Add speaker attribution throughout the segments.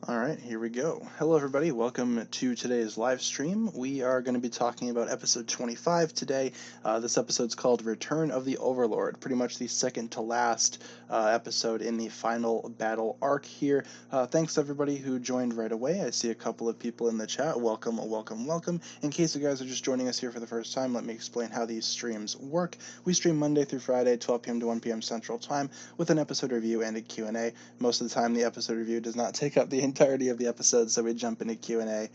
Speaker 1: Alright, here we go. Hello everybody, welcome to today's live stream. We are going to be talking about episode 25 today. This episode's called Return of the Overlord, pretty much the second to last episode in the final battle arc here. Thanks everybody who joined right away. I see a couple of people in the chat. Welcome, welcome, welcome. In case you guys are just joining us here for the first time, let me explain how these streams work. We stream Monday through Friday, 12 p.m. to 1 p.m. Central Time, with an episode review and a Q&A. Most of the time the episode review does not take up the entirety of the episode, so we jump into Q&A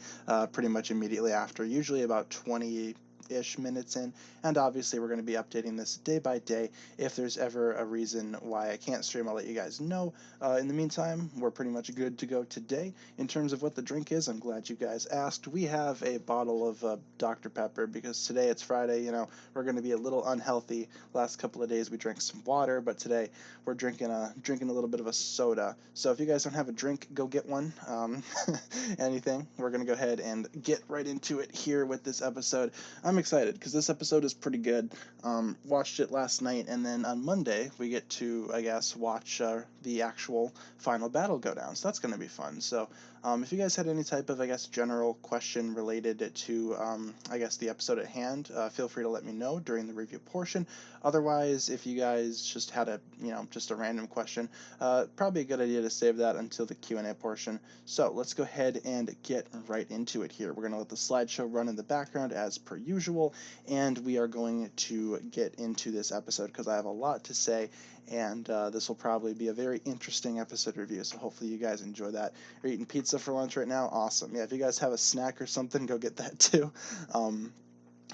Speaker 1: pretty much immediately after, usually about 20-ish minutes in, and obviously we're going to be updating this day by day. If there's ever a reason why I can't stream, I'll let you guys know. In the meantime, we're pretty much good to go today. In terms of what the drink is, I'm glad you guys asked. We have a bottle of Dr. Pepper because today it's Friday, we're going to be a little unhealthy. Last couple of days we drank some water, but today we're drinking a little bit of a soda. So if you guys don't have a drink, go get one. Anything. We're going to go ahead and get right into it here with this episode. I'm excited because this episode is pretty good. Watched it last night, and then on Monday we get to, I guess, watch the actual final battle go down. So that's going to be fun. So if you guys had any type of, I guess, general question related to, I guess, the episode at hand, feel free to let me know during the review portion. Otherwise, if you guys just had a, just a random question, probably a good idea to save that until the Q&A portion. So let's go ahead and get right into it here. We're going to let the slideshow run in the background as per usual, and we are going to get into this episode because I have a lot to say, and this will probably be a very interesting episode review, so hopefully you guys enjoy that. You're eating pizza for lunch right now? Awesome. Yeah, if you guys have a snack or something, go get that too.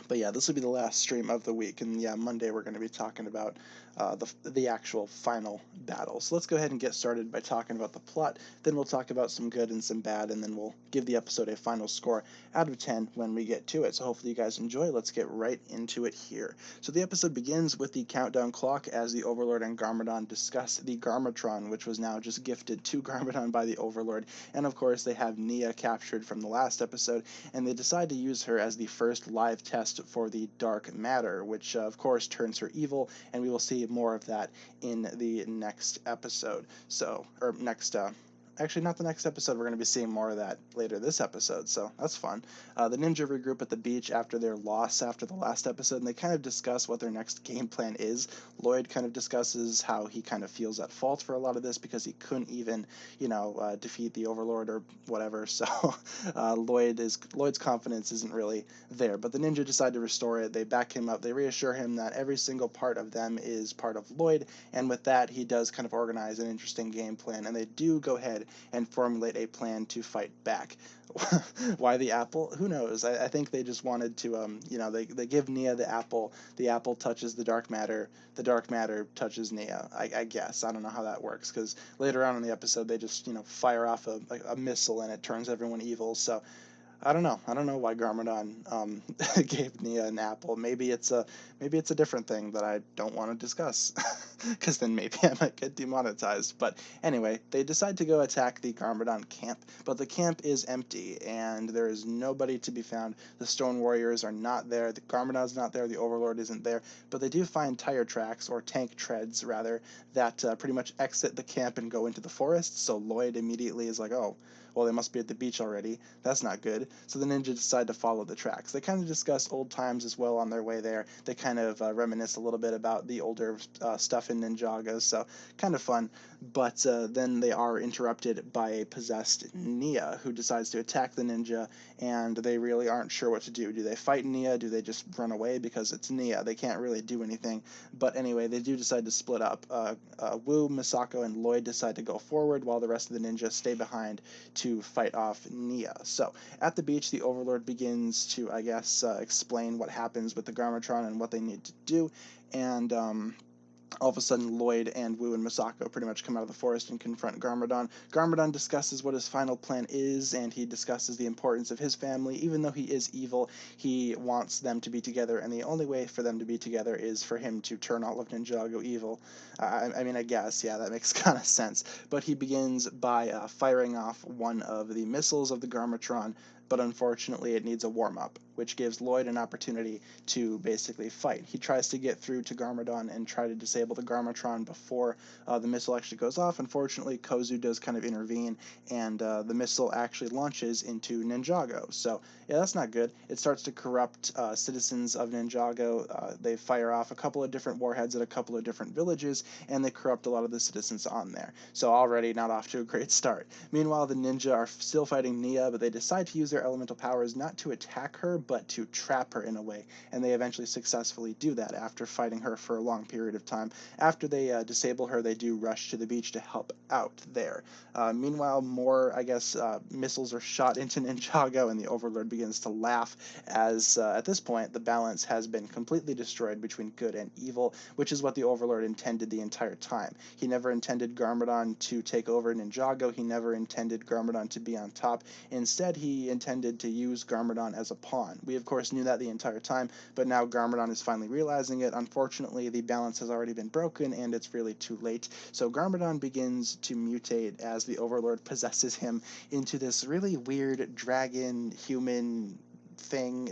Speaker 1: But yeah, this will be the last stream of the week, and yeah, Monday we're going to be talking about the actual final battle. So let's go ahead and get started by talking about the plot, then we'll talk about some good and some bad, and then we'll give the episode a final score out of 10 when we get to it. So hopefully you guys enjoy. Let's get right into it here. So the episode begins with the countdown clock as the Overlord and Garmadon discuss the Garmatron, which was now just gifted to Garmadon by the Overlord, and of course they have Nia captured from the last episode, and they decide to use her as the first live test for the dark matter, which of course turns her evil, and we will see more of that in the next episode. So, or next, actually not the next episode, we're going to be seeing more of that later this episode, so that's fun. The ninja regroup at the beach after their loss after the last episode, and they kind of discuss what their next game plan is. Lloyd kind of discusses how he kind of feels at fault for a lot of this because he couldn't even, defeat the Overlord or whatever, so Lloyd's confidence isn't really there, but the ninja decide to restore it. They back him up. They reassure him that every single part of them is part of Lloyd, and with that he does kind of organize an interesting game plan, and they do go ahead and formulate a plan to fight back. Why the apple? Who knows? I think they just wanted to, they give Nia the apple touches the dark matter touches Nia, I guess. I don't know how that works, because later on in the episode they just, fire off a missile and it turns everyone evil, so I don't know why Garmadon gave Nia an apple. Maybe it's a different thing that I don't want to discuss, because then maybe I might get demonetized. But anyway, they decide to go attack the Garmadon camp, but the camp is empty and there is nobody to be found. The Stone Warriors are not there. The Garmadon's not there. The Overlord isn't there. But they do find tire tracks, or tank treads rather, that pretty much exit the camp and go into the forest. So Lloyd immediately is like, oh, well, they must be at the beach already. That's not good. So the ninja decide to follow the tracks. They kind of discuss old times as well on their way there. They kind of reminisce a little bit about the older stuff in Ninjago, so kind of fun. But then they are interrupted by a possessed Nia, who decides to attack the ninja, and they really aren't sure what to do. Do they fight Nia? Do they just run away? Because it's Nia. They can't really do anything. But anyway, they do decide to split up. Wu, Misako, and Lloyd decide to go forward, while the rest of the ninjas stay behind to fight off Nia. So at the beach, the Overlord begins to, I guess, explain what happens with the Garmatron and what they need to do, and all of a sudden Lloyd and Wu and Misako pretty much come out of the forest and confront Garmadon. Garmadon discusses what his final plan is, and he discusses the importance of his family. Even though he is evil, he wants them to be together, and the only way for them to be together is for him to turn all of Ninjago evil. I mean, I guess, yeah, that makes kind of sense. But he begins by firing off one of the missiles of the Garmatron, but unfortunately it needs a warm-up, which gives Lloyd an opportunity to basically fight. He tries to get through to Garmadon and try to disable the Garmatron before the missile actually goes off. Unfortunately, Kozu does kind of intervene, and the missile actually launches into Ninjago. So yeah, that's not good. It starts to corrupt citizens of Ninjago. They fire off a couple of different warheads at a couple of different villages, and they corrupt a lot of the citizens on there. So already not off to a great start. Meanwhile, the ninja are still fighting Nia, but they decide to use their elemental powers not to attack her, but to trap her in a way, and they eventually successfully do that after fighting her for a long period of time. After they disable her, they do rush to the beach to help out there. Meanwhile, more, I guess, missiles are shot into Ninjago, and the Overlord begins to laugh as, at this point, the balance has been completely destroyed between good and evil, which is what the Overlord intended the entire time. He never intended Garmadon to take over Ninjago. He never intended Garmadon to be on top. Instead, he intended to use Garmadon as a pawn. We, of course, knew that the entire time, but now Garmadon is finally realizing it. Unfortunately, the balance has already been broken, and it's really too late. So Garmadon begins to mutate as the Overlord possesses him into this really weird dragon-human thing.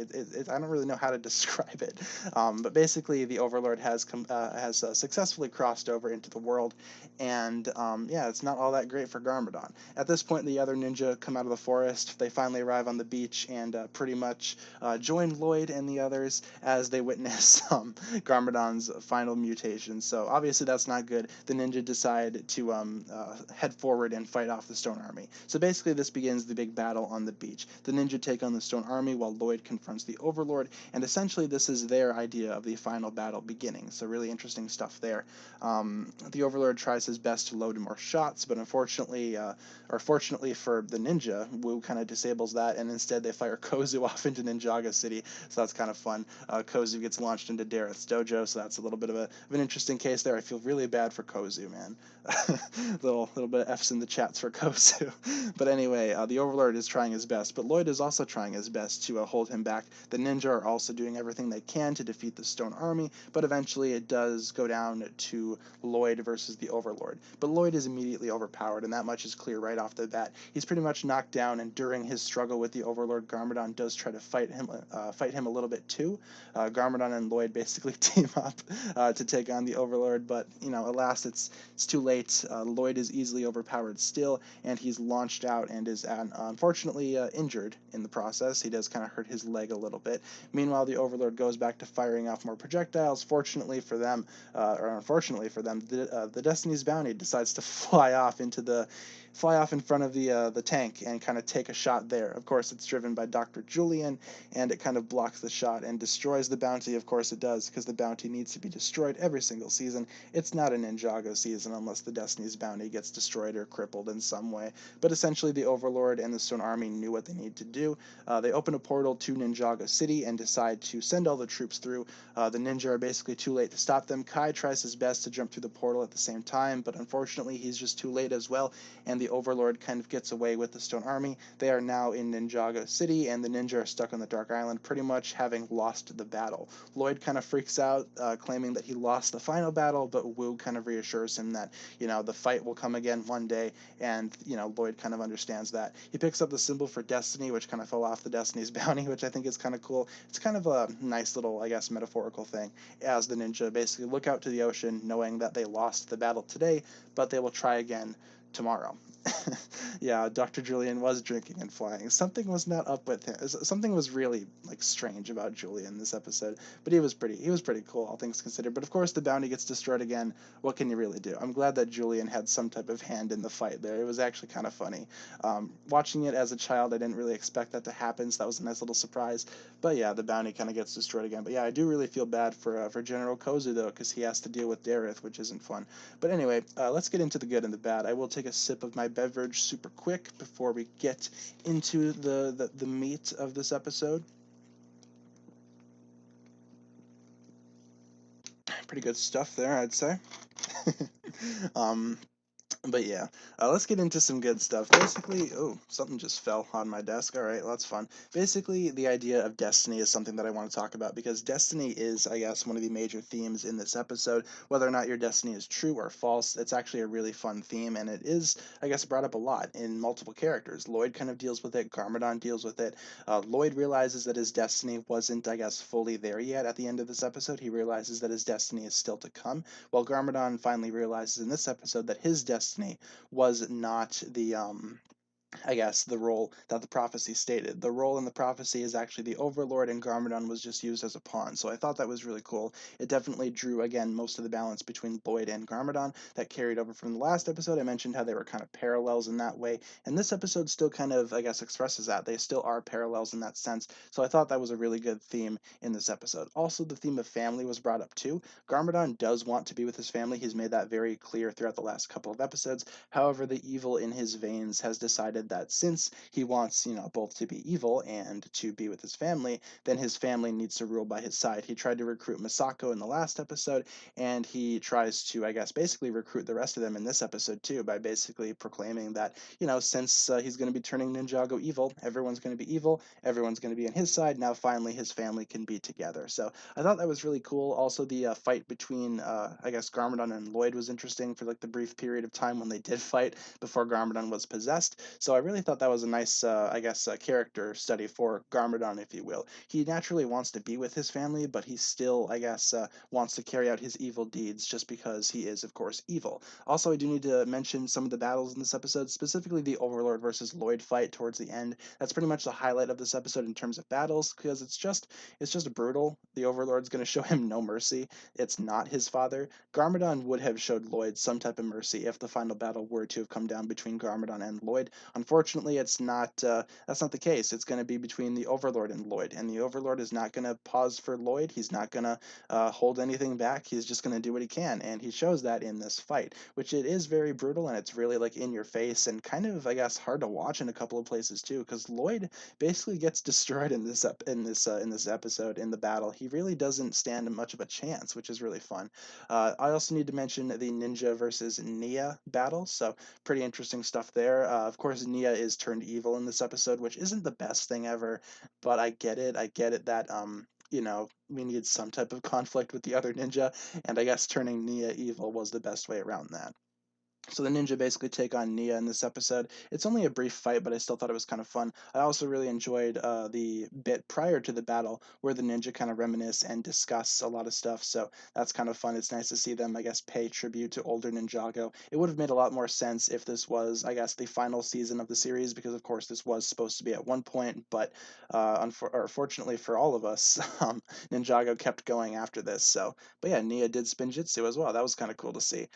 Speaker 1: I don't really know how to describe it, but basically the Overlord has successfully crossed over into the world, and yeah, it's not all that great for Garmadon. At this point, the other ninja come out of the forest. They finally arrive on the beach and pretty much join Lloyd and the others as they witness Garmadon's final mutation. So obviously that's not good. The ninja decide to head forward and fight off the Stone Army. So basically this begins the big battle on the beach. The ninja take on the Stone Army while Lloyd confronts the Overlord, and essentially this is their idea of the final battle beginning. So really interesting stuff there. The Overlord tries his best to load more shots, but unfortunately, or fortunately for the ninja, Wu kind of disables that, and instead they fire Kozu off into Ninjago City, so that's kind of fun. Kozu gets launched into Dareth's dojo, so that's a little bit of an interesting case there. I feel really bad for Kozu, man. little bit of F's in the chats for Kozu. But anyway, the Overlord is trying his best, but Lloyd is also trying his best to hold him back. The ninja are also doing everything they can to defeat the Stone Army, but eventually it does go down to Lloyd versus the Overlord. But Lloyd is immediately overpowered, and that much is clear right off the bat. He's pretty much knocked down, and during his struggle with the Overlord, Garmadon does try to fight him a little bit too. Garmadon and Lloyd basically team up to take on the Overlord, but alas, it's too late. Lloyd is easily overpowered still, and he's launched out and is unfortunately injured in the process. He does kind of hurt his leg a little bit. Meanwhile, the Overlord goes back to firing off more projectiles. Fortunately for them, or unfortunately for them, the Destiny's Bounty decides to fly off in front of the tank and kind of take a shot there. Of course, it's driven by Dr. Julian, and it kind of blocks the shot and destroys the bounty. Of course it does, because the bounty needs to be destroyed every single season. It's not a Ninjago season unless the Destiny's Bounty gets destroyed or crippled in some way. But essentially, the Overlord and the Stone Army knew what they needed to do. They open a portal to Ninjago City and decide to send all the troops through. The ninja are basically too late to stop them. Kai tries his best to jump through the portal at the same time, but unfortunately he's just too late as well, and the Overlord kind of gets away with the Stone Army. They are now in Ninjago City, and the ninja are stuck on the Dark Island, pretty much having lost the battle. Lloyd kind of freaks out, claiming that he lost the final battle, but Wu kind of reassures him that, the fight will come again one day, and, Lloyd kind of understands that. He picks up the symbol for destiny, which kind of fell off the Destiny's Bounty, which I think is kind of cool. It's kind of a nice little, I guess, metaphorical thing, as the ninja basically look out to the ocean, knowing that they lost the battle today, but they will try again tomorrow. Yeah, Dr. Julian was drinking and flying. Something was not up with him. Something was really strange about Julian this episode, but he was pretty cool, all things considered. But of course, the bounty gets destroyed again. What can you really do? I'm glad that Julian had some type of hand in the fight there. It was actually kind of funny. Watching it as a child, I didn't really expect that to happen, so that was a nice little surprise. But yeah, the bounty kind of gets destroyed again. But yeah, I do really feel bad for General Kozu though, because he has to deal with Dareth, which isn't fun. But anyway, let's get into the good and the bad. I will take a sip of my beverage super quick before we get into the meat of this episode. Pretty good stuff there, I'd say. But yeah, let's get into some good stuff. Basically, oh, something just fell on my desk. All right, well, that's fun. Basically, the idea of destiny is something that I want to talk about because destiny is, I guess, one of the major themes in this episode. Whether or not your destiny is true or false, it's actually a really fun theme, and it is, I guess, brought up a lot in multiple characters. Lloyd kind of deals with it, Garmadon deals with it. Lloyd realizes that his destiny wasn't, I guess, fully there yet at the end of this episode. He realizes that his destiny is still to come, while Garmadon finally realizes in this episode that his destiny was not the I guess, the role that the prophecy stated. The role in the prophecy is actually the Overlord, and Garmadon was just used as a pawn. So I thought that was really cool. It definitely drew, again, most of the balance between Lloyd and Garmadon that carried over from the last episode. I mentioned how they were kind of parallels in that way, and this episode still kind of, I guess, expresses that. They still are parallels in that sense. So I thought that was a really good theme in this episode. Also, the theme of family was brought up too. Garmadon does want to be with his family. He's made that very clear throughout the last couple of episodes. However, the evil in his veins has decided that since he wants, both to be evil and to be with his family, then his family needs to rule by his side. He tried to recruit Misako in the last episode, and he tries to, I guess, basically recruit the rest of them in this episode too by basically proclaiming that, since he's going to be turning Ninjago evil, everyone's going to be evil, everyone's going to be on his side. Now, finally, his family can be together. So I thought that was really cool. Also, the fight between, I guess, Garmadon and Lloyd was interesting for like the brief period of time when they did fight before Garmadon was possessed. So I really thought that was a nice, I guess, character study for Garmadon, if you will. He naturally wants to be with his family, but he still, I guess, wants to carry out his evil deeds just because he is, of course, evil. Also, I do need to mention some of the battles in this episode, specifically the Overlord versus Lloyd fight towards the end. That's pretty much the highlight of this episode in terms of battles, because it's just brutal. The Overlord's going to show him no mercy. It's not his father. Garmadon would have showed Lloyd some type of mercy if the final battle were to have come down between Garmadon and Lloyd. Unfortunately, it's not. That's not the case. It's going to be between the Overlord and Lloyd, and the Overlord is not going to pause for Lloyd. He's not going to hold anything back. He's just going to do what he can, and he shows that in this fight, which it is very brutal and it's really like in your face and kind of, I guess, hard to watch in a couple of places too, because Lloyd basically gets destroyed in this episode in the battle. He really doesn't stand much of a chance, which is really fun. I also need to mention the Ninja versus Nia battle. So pretty interesting stuff there. Of course, Nia is turned evil in this episode, which isn't the best thing ever, but I get it. I get it that we need some type of conflict with the other ninja, and I guess turning Nia evil was the best way around that. So the ninja basically take on Nia in this episode. It's only a brief fight, but I still thought it was kind of fun. I also really enjoyed the bit prior to the battle where the ninja kind of reminisce and discuss a lot of stuff. So that's kind of fun. It's nice to see them, I guess, pay tribute to older Ninjago. It would have made a lot more sense if this was, I guess, the final season of the series, because of course this was supposed to be at one point, but unfortunately for all of us, Ninjago kept going after this. So, but yeah, Nia did Spinjitzu as well. That was kind of cool to see.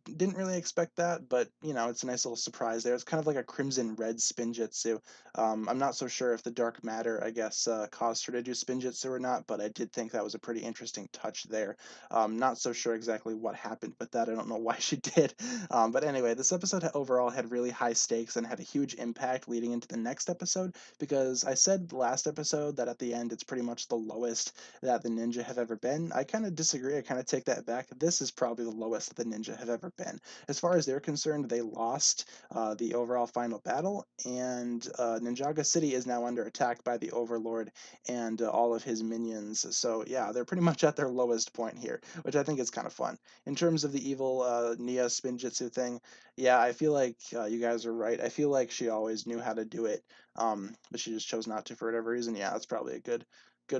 Speaker 1: Didn't really expect that, but it's a nice little surprise there. It's kind of like a crimson red spinjitzu. I'm not so sure if the dark matter, I guess, caused her to do spinjitzu or not, but I did think that was a pretty interesting touch there. Not so sure exactly what happened with that. I don't know why she did. But anyway, this episode overall had really high stakes and had a huge impact leading into the next episode, because I said last episode that at the end it's pretty much the lowest that the ninja have ever been. I kind of disagree. I kind of take that back. This is probably the lowest that the ninja have ever been. As far as they're concerned, they lost the overall final battle, and Ninjago City is now under attack by the Overlord and all of his minions. So yeah, they're pretty much at their lowest point here, which I think is kind of fun. In terms of the evil Nia Spinjitzu thing, yeah, I feel like you guys are right. I feel like she always knew how to do it, but she just chose not to for whatever reason. Yeah, that's probably a good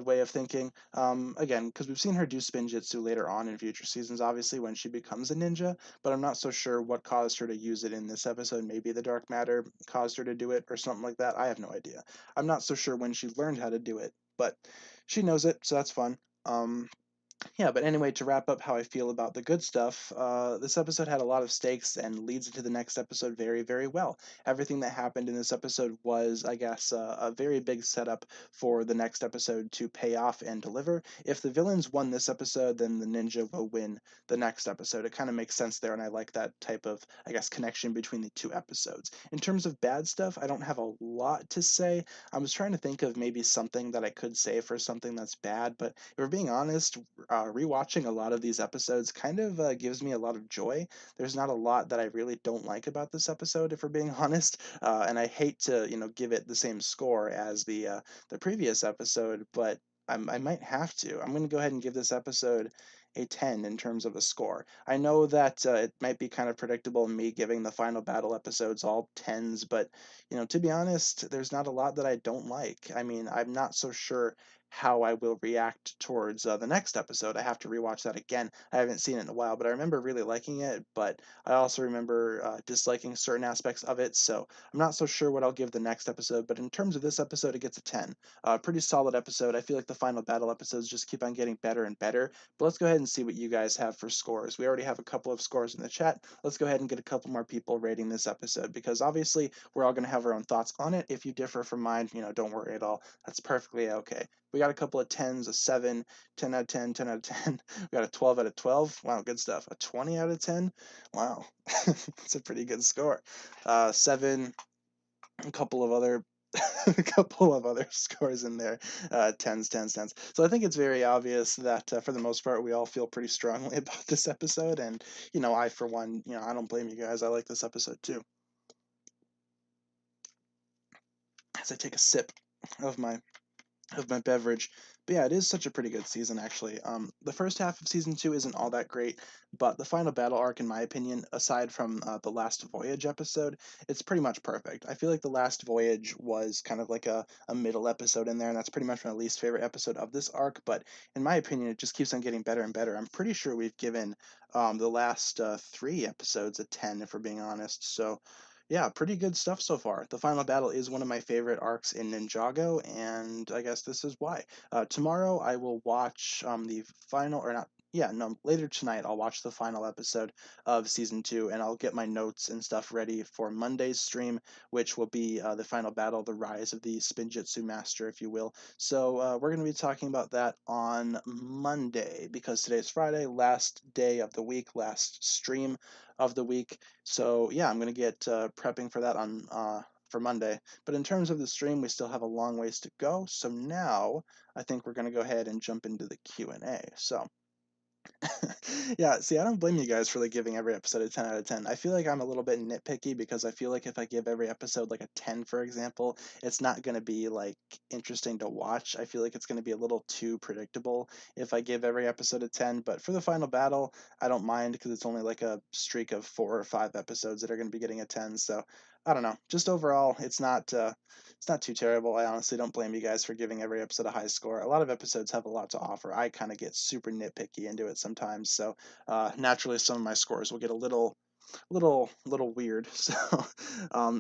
Speaker 1: way of thinking. Again, because we've seen her do spinjitzu later on in future seasons, obviously, when she becomes a ninja, but I'm not so sure what caused her to use it in this episode. Maybe the dark matter caused her to do it or something like that. I have no idea. I'm not so sure when she learned how to do it, but she knows it, so that's fun. Yeah, but anyway, to wrap up how I feel about the good stuff, this episode had a lot of stakes and leads into the next episode very, very well. Everything that happened in this episode was, I guess, a very big setup for the next episode to pay off and deliver. If the villains won this episode, then the ninja will win the next episode. It kind of makes sense there, and I like that type of, I guess, connection between the two episodes. In terms of bad stuff, I don't have a lot to say. I was trying to think of maybe something that I could say for something that's bad, but if we're being honest, rewatching a lot of these episodes kind of gives me a lot of joy. There's not a lot that I really don't like about this episode, if we're being honest, and I hate to give it the same score as the previous episode, but I might have to. I'm going to go ahead and give this episode a 10 in terms of a score. I know that it might be kind of predictable me giving the final battle episodes all 10s, but to be honest, there's not a lot that I don't like. I mean, I'm not so sure how I will react towards the next episode. I have to rewatch that again. I haven't seen it in a while, but I remember really liking it, but I also remember disliking certain aspects of it, so I'm not so sure what I'll give the next episode, but in terms of this episode, it gets a 10. Pretty solid episode. I feel like the final battle episodes just keep on getting better and better, but let's go ahead and see what you guys have for scores. We already have a couple of scores in the chat. Let's go ahead and get a couple more people rating this episode, because obviously we're all going to have our own thoughts on it. If you differ from mine, don't worry at all. That's perfectly okay. We got a couple of 10s, a 7, 10 out of 10, 10 out of 10. We got a 12 out of 12. Wow, good stuff. A 20 out of 10. Wow, that's a pretty good score. 7, a couple of other a couple of other scores in there, 10s, 10s, 10s. So I think it's very obvious that for the most part we all feel pretty strongly about this episode, and I for one, I don't blame you guys. I like this episode too. As I take a sip of my beverage. But yeah, it is such a pretty good season, actually. The first half of season 2 isn't all that great, but the final battle arc, in my opinion, aside from the last voyage episode, it's pretty much perfect. I feel like the last voyage was kind of like a middle episode in there, and that's pretty much my least favorite episode of this arc, but in my opinion, it just keeps on getting better and better. I'm pretty sure we've given the last 3 episodes a 10, if we're being honest, so yeah, pretty good stuff so far. The final battle is one of my favorite arcs in Ninjago, and I guess this is why. Tomorrow I will watch the final, or not, yeah, no, later tonight I'll watch the final episode of season 2, and I'll get my notes and stuff ready for Monday's stream, which will be the final battle, the rise of the Spinjitzu Master, if you will. So we're going to be talking about that on Monday, because today's Friday, last day of the week, last stream of the week. So yeah, I'm gonna get prepping for that on for Monday. But in terms of the stream, we still have a long ways to go. So now I think we're gonna go ahead and jump into the Q&A. So yeah, see, I don't blame you guys for like giving every episode a 10 out of 10. I feel like I'm a little bit nitpicky, because I feel like if I give every episode like a 10, for example, it's not going to be like interesting to watch. I feel like it's going to be a little too predictable if I give every episode a 10, but for the final battle, I don't mind, because it's only like a streak of 4 or 5 episodes that are going to be getting a 10, so I don't know. Just overall, it's not too terrible. I honestly don't blame you guys for giving every episode a high score. A lot of episodes have a lot to offer. I kind of get super nitpicky into it sometimes, so naturally some of my scores will get a little weird. So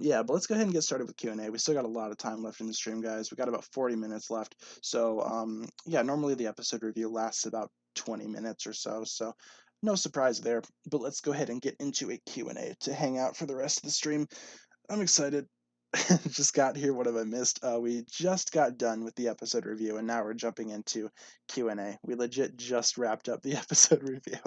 Speaker 1: yeah, but let's go ahead and get started with Q&A. We still got a lot of time left in the stream, guys. We got about 40 minutes left. So yeah, normally the episode review lasts about 20 minutes or so, so no surprise there. But let's go ahead and get into a Q&A to hang out for the rest of the stream. I'm excited. Just got here. What have I missed? We just got done with the episode review, and now we're jumping into Q&A. We legit just wrapped up the episode review.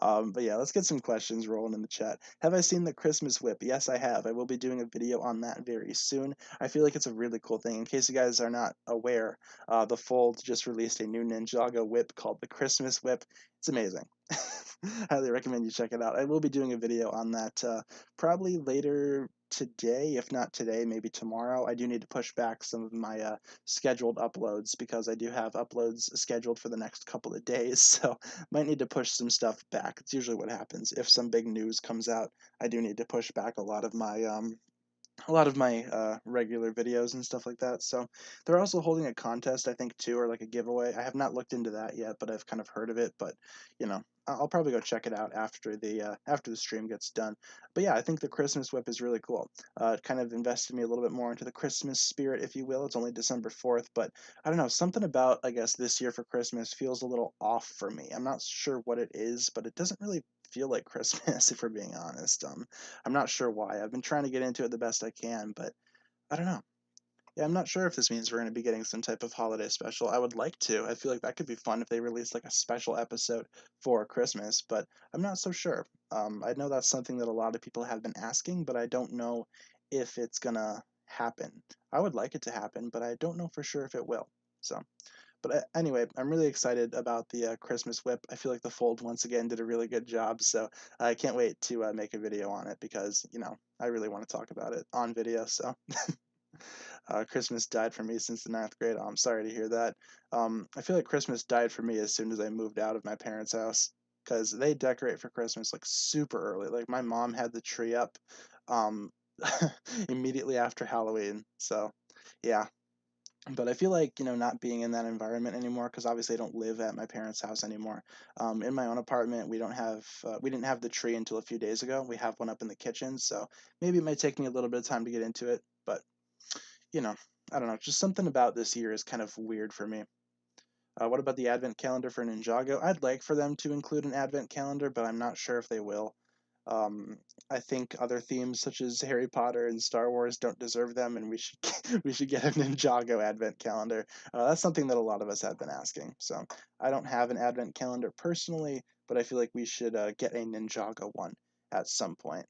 Speaker 1: But yeah, let's get some questions rolling in the chat. Have I seen the Christmas whip? Yes, I have. I will be doing a video on that very soon. I feel like it's a really cool thing. In case you guys are not aware, the Fold just released a new Ninjago whip called the Christmas whip. It's amazing. Highly recommend you check it out. I will be doing a video on that probably later today, if not today, maybe tomorrow. I do need to push back some of my scheduled uploads, because I do have uploads scheduled for the next couple of days, so might need to push some stuff back. It's usually what happens. If some big news comes out, I do need to push back a lot of my regular videos and stuff like that. So they're also holding a contest, I think, too, or like a giveaway. I have not looked into that yet, but I've kind of heard of it. But I'll probably go check it out after the stream gets done. But yeah, I think the Christmas whip is really cool. It kind of invested me a little bit more into the Christmas spirit, if you will. It's only December 4th, but I don't know, something about, I guess, this year for Christmas feels a little off for me. I'm not sure what it is, but it doesn't really feel like Christmas, if we're being honest. I'm not sure why. I've been trying to get into it the best I can, but I don't know. Yeah, I'm not sure if this means we're going to be getting some type of holiday special. I would like to. I feel like that could be fun if they release like a special episode for Christmas, but I'm not so sure. I know that's something that a lot of people have been asking, but I don't know if it's going to happen. I would like it to happen, but I don't know for sure if it will. So, But anyway, I'm really excited about the Christmas whip. I feel like the fold once again did a really good job, so I can't wait to make a video on it because, I really want to talk about it on video. So Christmas died for me since the ninth grade. Oh, I'm sorry to hear that. I feel like Christmas died for me as soon as I moved out of my parents' house because they decorate for Christmas like super early. Like my mom had the tree up um, immediately after Halloween. So yeah, but I feel like, not being in that environment anymore, because obviously I don't live at my parents' house anymore. In my own apartment, we didn't have the tree until a few days ago. We have one up in the kitchen, so maybe it might take me a little bit of time to get into it, but you know, I don't know. Just something about this year is kind of weird for me. What about the advent calendar for Ninjago? I'd like for them to include an advent calendar, but I'm not sure if they will. Um, I think other themes such as Harry Potter and Star Wars don't deserve them, and we should we should get a Ninjago advent calendar. That's something that a lot of us have been asking. So I don't have an advent calendar personally, but I feel like we should get a Ninjago one at some point.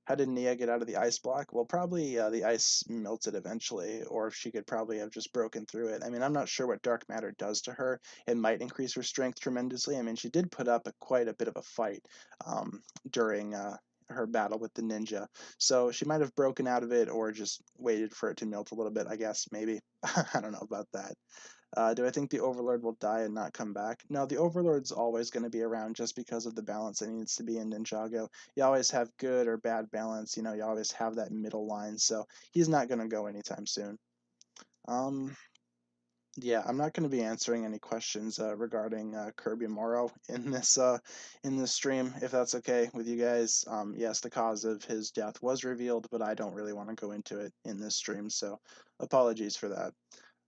Speaker 1: How did Nia get out of the ice block? Well, probably the ice melted eventually, or she could probably have just broken through it. I mean, I'm not sure what dark matter does to her. It might increase her strength tremendously. I mean, she did put up quite a bit of a fight during her battle with the ninja. So she might have broken out of it or just waited for it to melt a little bit, I guess, maybe. I don't know about that. Do I think the Overlord will die and not come back? No, the Overlord's always going to be around just because of the balance that needs to be in Ninjago. You always have good or bad balance, you always have that middle line, so he's not going to go anytime soon. Um, yeah, I'm not going to be answering any questions regarding Kirby Morrow in this stream, if that's okay with you guys. Yes, the cause of his death was revealed, but I don't really want to go into it in this stream, so apologies for that.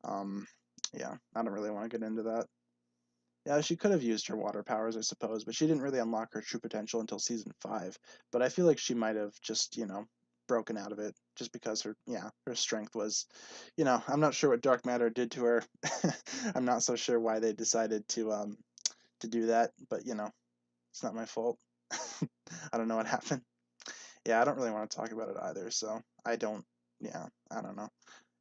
Speaker 1: Um, yeah, I don't really want to get into that. Yeah, she could have used her water powers, I suppose, but she didn't really unlock her true potential until season 5. But I feel like she might have just, broken out of it just because her strength was, I'm not sure what dark matter did to her. I'm not so sure why they decided to do that, but it's not my fault. I don't know what happened. Yeah, I don't really want to talk about it either, so I don't. Yeah, I don't know.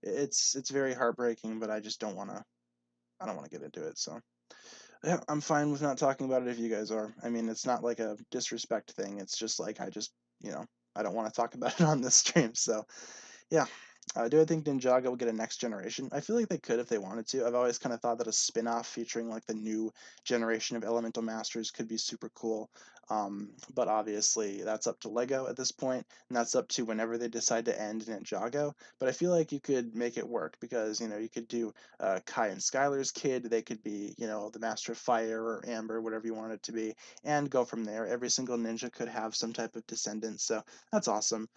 Speaker 1: It's very heartbreaking, but I just don't want to. I don't want to get into it. So yeah, I'm fine with not talking about it if you guys are. I mean, it's not like a disrespect thing. It's just like I don't want to talk about it on this stream. So yeah. Do I think Ninjago will get a next generation? I feel like they could if they wanted to. I've always kind of thought that a spin-off featuring like the new generation of Elemental Masters could be super cool. But obviously that's up to Lego at this point, and that's up to whenever they decide to end Ninjago. But I feel like you could make it work because you could do Kai and Skylar's kid. They could be the Master of Fire or Amber, whatever you want it to be, and go from there. Every single ninja could have some type of descendant, so that's awesome.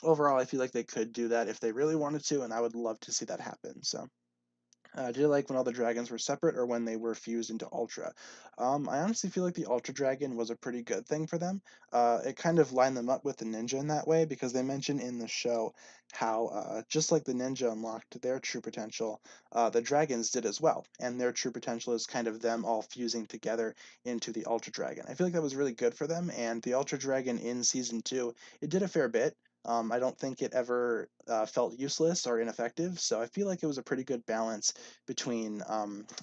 Speaker 1: Overall, I feel like they could do that if they really wanted to, and I would love to see that happen. So, did you like when all the dragons were separate or when they were fused into Ultra? I honestly feel like the Ultra Dragon was a pretty good thing for them. It kind of lined them up with the ninja in that way because they mention in the show how just like the ninja unlocked their true potential, the dragons did as well, and their true potential is kind of them all fusing together into the Ultra Dragon. I feel like that was really good for them, and the Ultra Dragon in season 2, it did a fair bit. I don't think it ever felt useless or ineffective, so I feel like it was a pretty good balance between,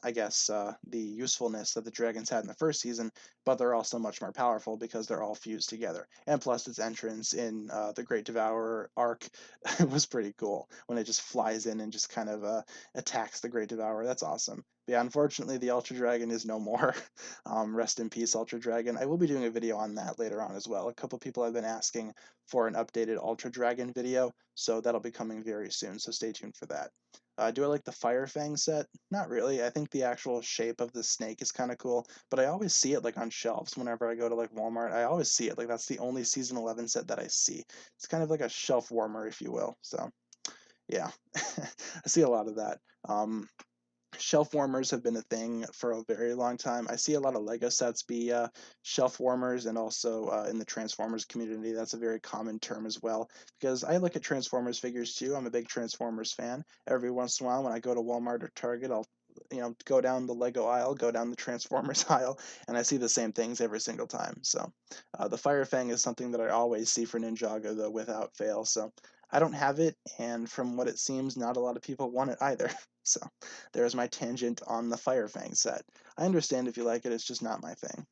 Speaker 1: I guess, the usefulness that the dragons had in the first season, but they're also much more powerful because they're all fused together. And plus, its entrance in the Great Devourer arc was pretty cool when it just flies in and just kind of attacks the Great Devourer. That's awesome. But yeah, unfortunately, the Ultra Dragon is no more. Rest in peace, Ultra Dragon. I will be doing a video on that later on as well. A couple people have been asking for an updated Ultra Dragon video, so that'll be coming very soon, so stay tuned for that. Do I like the Fire Fang set? Not really. I think the actual shape of the snake is kind of cool, but I always see it like on shelves whenever I go to like Walmart. I always see it. Like that's the only season 11 set that I see. It's kind of like a shelf warmer, if you will. So yeah, I see a lot of that. Shelf warmers have been a thing for a very long time. I see a lot of Lego sets be shelf warmers, and also in the Transformers community, that's a very common term as well. Because I look at Transformers figures too. I'm a big Transformers fan. Every once in a while, when I go to Walmart or Target, I'll go down the Lego aisle, go down the Transformers aisle, and I see the same things every single time. So the Fire Fang is something that I always see for Ninjago, though, without fail. So I don't have it, and from what it seems, not a lot of people want it either. So there's my tangent on the Fire Fang set. I understand if you like it, it's just not my thing.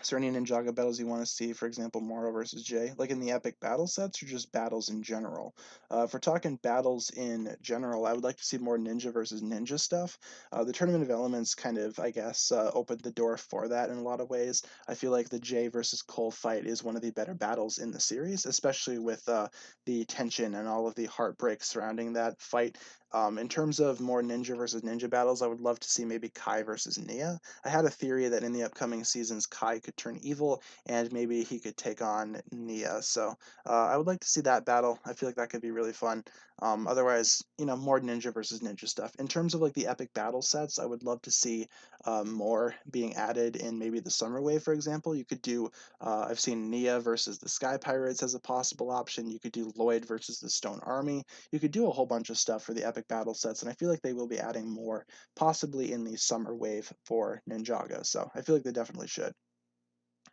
Speaker 1: Is there any Ninjago battles you want to see? For example, Moro versus Jay, like in the epic battle sets, or just battles in general? If we're talking battles in general, I would like to see more ninja versus ninja stuff. The Tournament of Elements kind of, I guess, opened the door for that in a lot of ways. I feel like the Jay versus Cole fight is one of the better battles in the series, especially with the tension and all of the heartbreak surrounding that fight. In terms of more ninja versus ninja battles, I would love to see maybe Kai versus Nia. I had a theory that in the upcoming seasons, Kai could turn evil and maybe he could take on Nia. So I would like to see that battle. I feel like that could be really fun. Otherwise, more ninja versus ninja stuff. In terms of like the epic battle sets, I would love to see more being added in maybe the Summer Wave, for example. You could do, I've seen Nia versus the Sky Pirates as a possible option. You could do Lloyd versus the Stone Army. You could do a whole bunch of stuff for the epic battle sets, and I feel like they will be adding more, possibly in the Summer Wave for Ninjago. So I feel like they definitely should.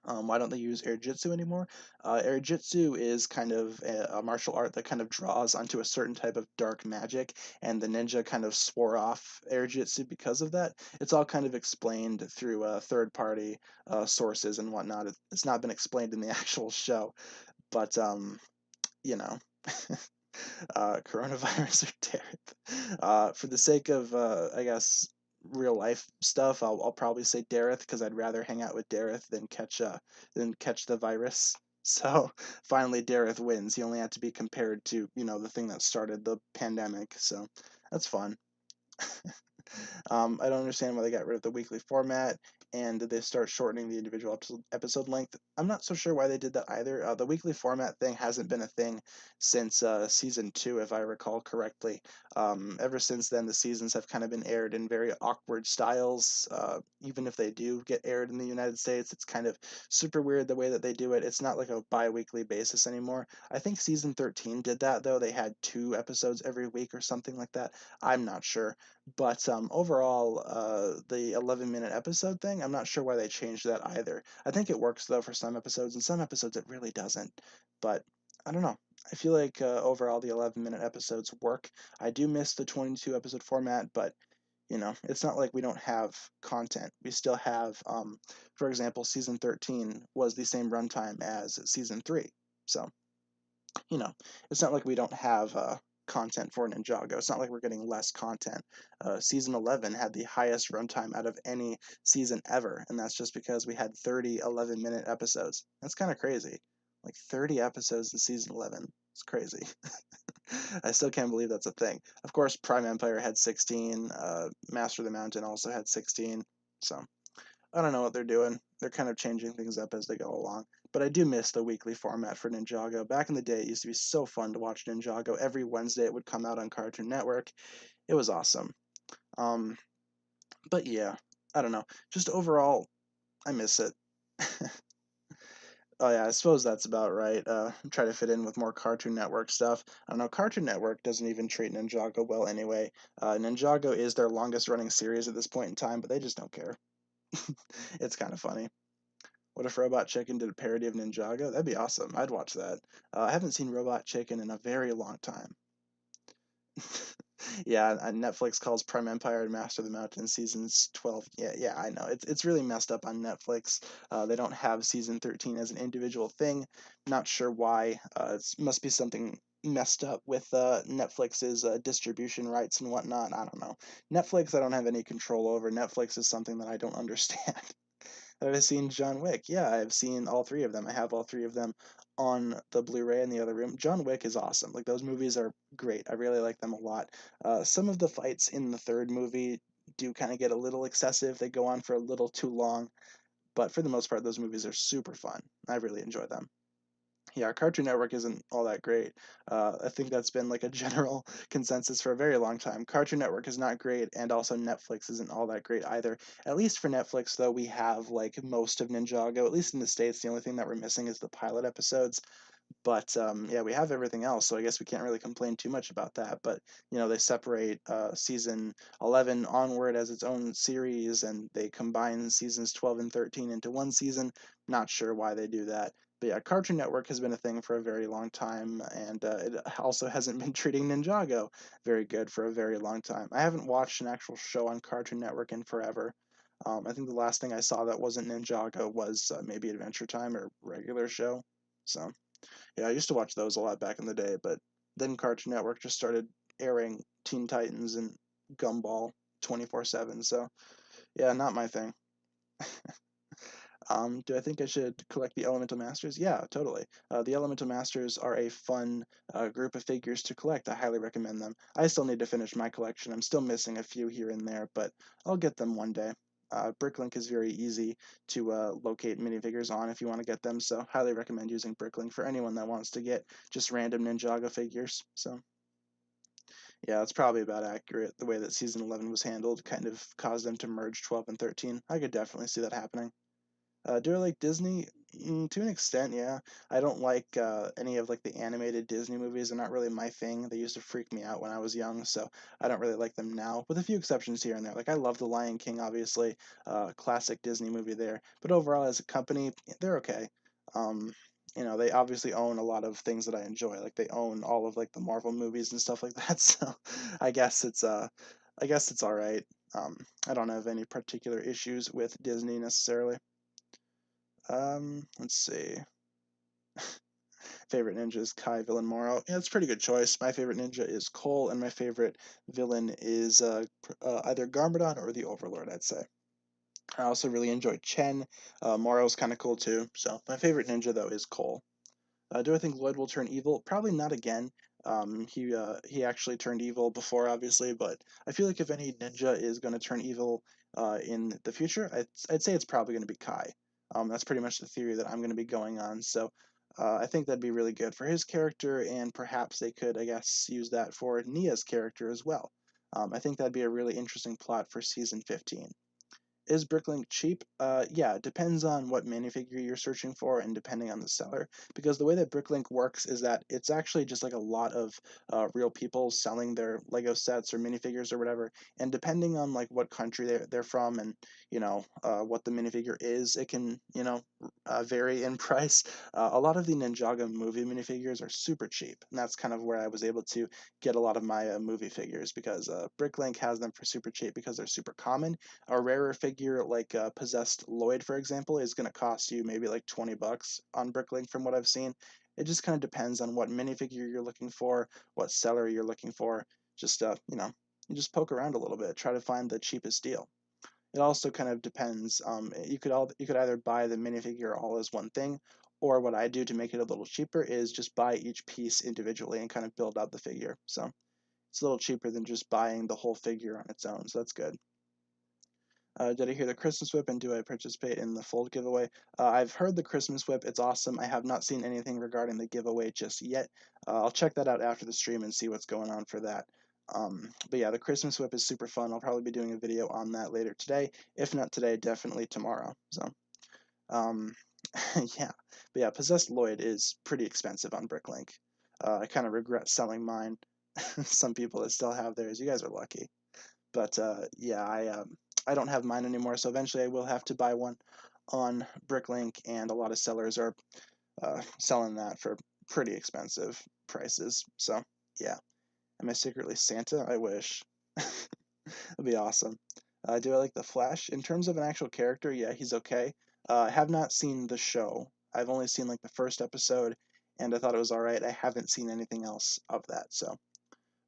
Speaker 1: Why don't they use Air Jitsu anymore? Air Jitsu is kind of a martial art that kind of draws onto a certain type of dark magic, and the ninja kind of swore off Air Jitsu because of that. It's all kind of explained through third-party sources and whatnot. It's not been explained in the actual show, but you know. Coronavirus or Dareth. For the sake of, I guess, real life stuff, I'll probably say Dareth because I'd rather hang out with Dareth than catch the virus. So finally, Dareth wins. He only had to be compared to the thing that started the pandemic. So that's fun. I don't understand why they got rid of the weekly format and they start shortening the individual episode length. I'm not so sure why they did that either. The weekly format thing hasn't been a thing since season 2, if I recall correctly. Ever since then, the seasons have kind of been aired in very awkward styles. Even if they do get aired in the United States, it's kind of super weird the way that they do it. It's not like a bi-weekly basis anymore. I think season 13 did that, though. They had 2 episodes every week or something like that. I'm not sure. But overall, the 11-minute episode thing, I'm not sure why they changed that either. I think it works, though, for some episodes, and some episodes it really doesn't. But I don't know. I feel like overall the 11-minute episodes work. I do miss the 22-episode format, but it's not like we don't have content. We still have, for example, season 13 was the same runtime as season 3. So it's not like we don't have content for Ninjago. It's not like we're getting less content. Season 11 had the highest runtime out of any season ever, and that's just because we had 30 11-minute episodes. That's kind of crazy. Like 30 episodes in season 11. It's crazy. I still can't believe that's a thing. Of course, Prime Empire had 16. Master of the Mountain also had 16. So I don't know what they're doing. They're kind of changing things up as they go along. But I do miss the weekly format for Ninjago. Back in the day, it used to be so fun to watch Ninjago. Every Wednesday, it would come out on Cartoon Network. It was awesome. Um, but yeah, I don't know. Just overall, I miss it. Oh yeah, I suppose that's about right. Try to fit in with more Cartoon Network stuff. I don't know. Cartoon Network doesn't even treat Ninjago well anyway. Ninjago is their longest running series at this point in time, but they just don't care. It's kind of funny. What if Robot Chicken did a parody of Ninjago? That'd be awesome. I'd watch that. I haven't seen Robot Chicken in a very long time. Yeah, and Netflix calls Prime Empire and Master of the Mountain seasons 12. Yeah, I know. It's really messed up on Netflix. They don't have season 13 as an individual thing. Not sure why. It must be something messed up with Netflix's distribution rights and whatnot. I don't know. Netflix, I don't have any control over. Netflix is something that I don't understand. Have I seen John Wick? Yeah, I've seen all 3 of them. I have all 3 of them on the Blu-ray in the other room. John Wick is awesome. Like those movies are great. I really like them a lot. Some of the fights in the 3rd movie do kind of get a little excessive. They go on for a little too long, but for the most part, those movies are super fun. I really enjoy them. Yeah, Cartoon Network isn't all that great. I think that's been like a general consensus for a very long time. Cartoon Network is not great, and also Netflix isn't all that great either. At least for Netflix, though, we have like most of Ninjago. At least in the States, the only thing that we're missing is the pilot episodes. But yeah, we have everything else, so I guess we can't really complain too much about that. But they separate season 11 onward as its own series, and they combine seasons 12 and 13 into one season. Not sure why they do that. But yeah, Cartoon Network has been a thing for a very long time, and it also hasn't been treating Ninjago very good for a very long time. I haven't watched an actual show on Cartoon Network in forever. I think the last thing I saw that wasn't Ninjago was maybe Adventure Time or regular show. So yeah, I used to watch those a lot back in the day, but then Cartoon Network just started airing Teen Titans and Gumball 24/7. So yeah, not my thing. Do I think I should collect the Elemental Masters? Yeah, totally. The Elemental Masters are a fun group of figures to collect. I highly recommend them. I still need to finish my collection. I'm still missing a few here and there, but I'll get them one day. Bricklink is very easy to locate minifigures on if you want to get them, so highly recommend using Bricklink for anyone that wants to get just random Ninjago figures. So yeah, it's probably about accurate. The way that Season 11 was handled kind of caused them to merge 12 and 13. I could definitely see that happening. Do I like Disney? To an extent, yeah. I don't like any of like the animated Disney movies. They're not really my thing. They used to freak me out when I was young, so I don't really like them now, with a few exceptions here and there. Like I love The Lion King, obviously, classic Disney movie there. But overall, as a company, they're okay. Um, they obviously own a lot of things that I enjoy. Like they own all of like the Marvel movies and stuff like that. So I guess it's uh, I guess it's all right. I don't have any particular issues with Disney necessarily. Let's see. Favorite ninja is Kai, villain Moro. Yeah, it's a pretty good choice. My favorite ninja is Cole, and my favorite villain is either Garmadon or the Overlord, I'd say. I also really enjoy Chen. Moro's kind of cool too. So my favorite ninja though is Cole. Do I think Lloyd will turn evil? Probably not again. He actually turned evil before, obviously, but I feel like if any ninja is going to turn evil in the future, I'd say it's probably going to be Kai. That's pretty much the theory that I'm going to be going on. So I think that'd be really good for his character, and perhaps they could, I guess, use that for Nia's character as well. I think that'd be a really interesting plot for season 15. Is Bricklink cheap? Yeah, it depends on what minifigure you're searching for and depending on the seller. Because the way that Bricklink works is that it's actually just like a lot of real people selling their Lego sets or minifigures or whatever. And depending on like what country they're from and what the minifigure is, it can vary in price. A lot of the Ninjago movie minifigures are super cheap, and that's kind of where I was able to get a lot of my movie figures because Bricklink has them for super cheap because they're super common. A rarer figure like Possessed Lloyd, for example, is going to cost you maybe like $20 on Bricklink from what I've seen. It just kind of depends on what minifigure you're looking for, what seller you're looking for. Just you just poke around a little bit, try to find the cheapest deal. It also kind of depends. You could either buy the minifigure all as one thing, or what I do to make it a little cheaper is just buy each piece individually and kind of build out the figure. So it's a little cheaper than just buying the whole figure on its own. So that's good. Did I hear the Christmas Whip and do I participate in the Fold giveaway? I've heard the Christmas Whip. It's awesome. I have not seen anything regarding the giveaway just yet. I'll check that out after the stream and see what's going on for that. But yeah, the Christmas Whip is super fun. I'll probably be doing a video on that later today. If not today, definitely tomorrow. So, um, yeah. But yeah, Possessed Lloyd is pretty expensive on Bricklink. I kind of regret selling mine. Some people that still have theirs. You guys are lucky. But yeah, I don't have mine anymore, so eventually I will have to buy one on Bricklink, and a lot of sellers are selling that for pretty expensive prices. So yeah, am I secretly Santa? I wish. That'd be awesome. Do I like the Flash? In terms of an actual character, yeah, he's okay. I have not seen the show. I've only seen like the first episode, and I thought it was all right. I haven't seen anything else of that, so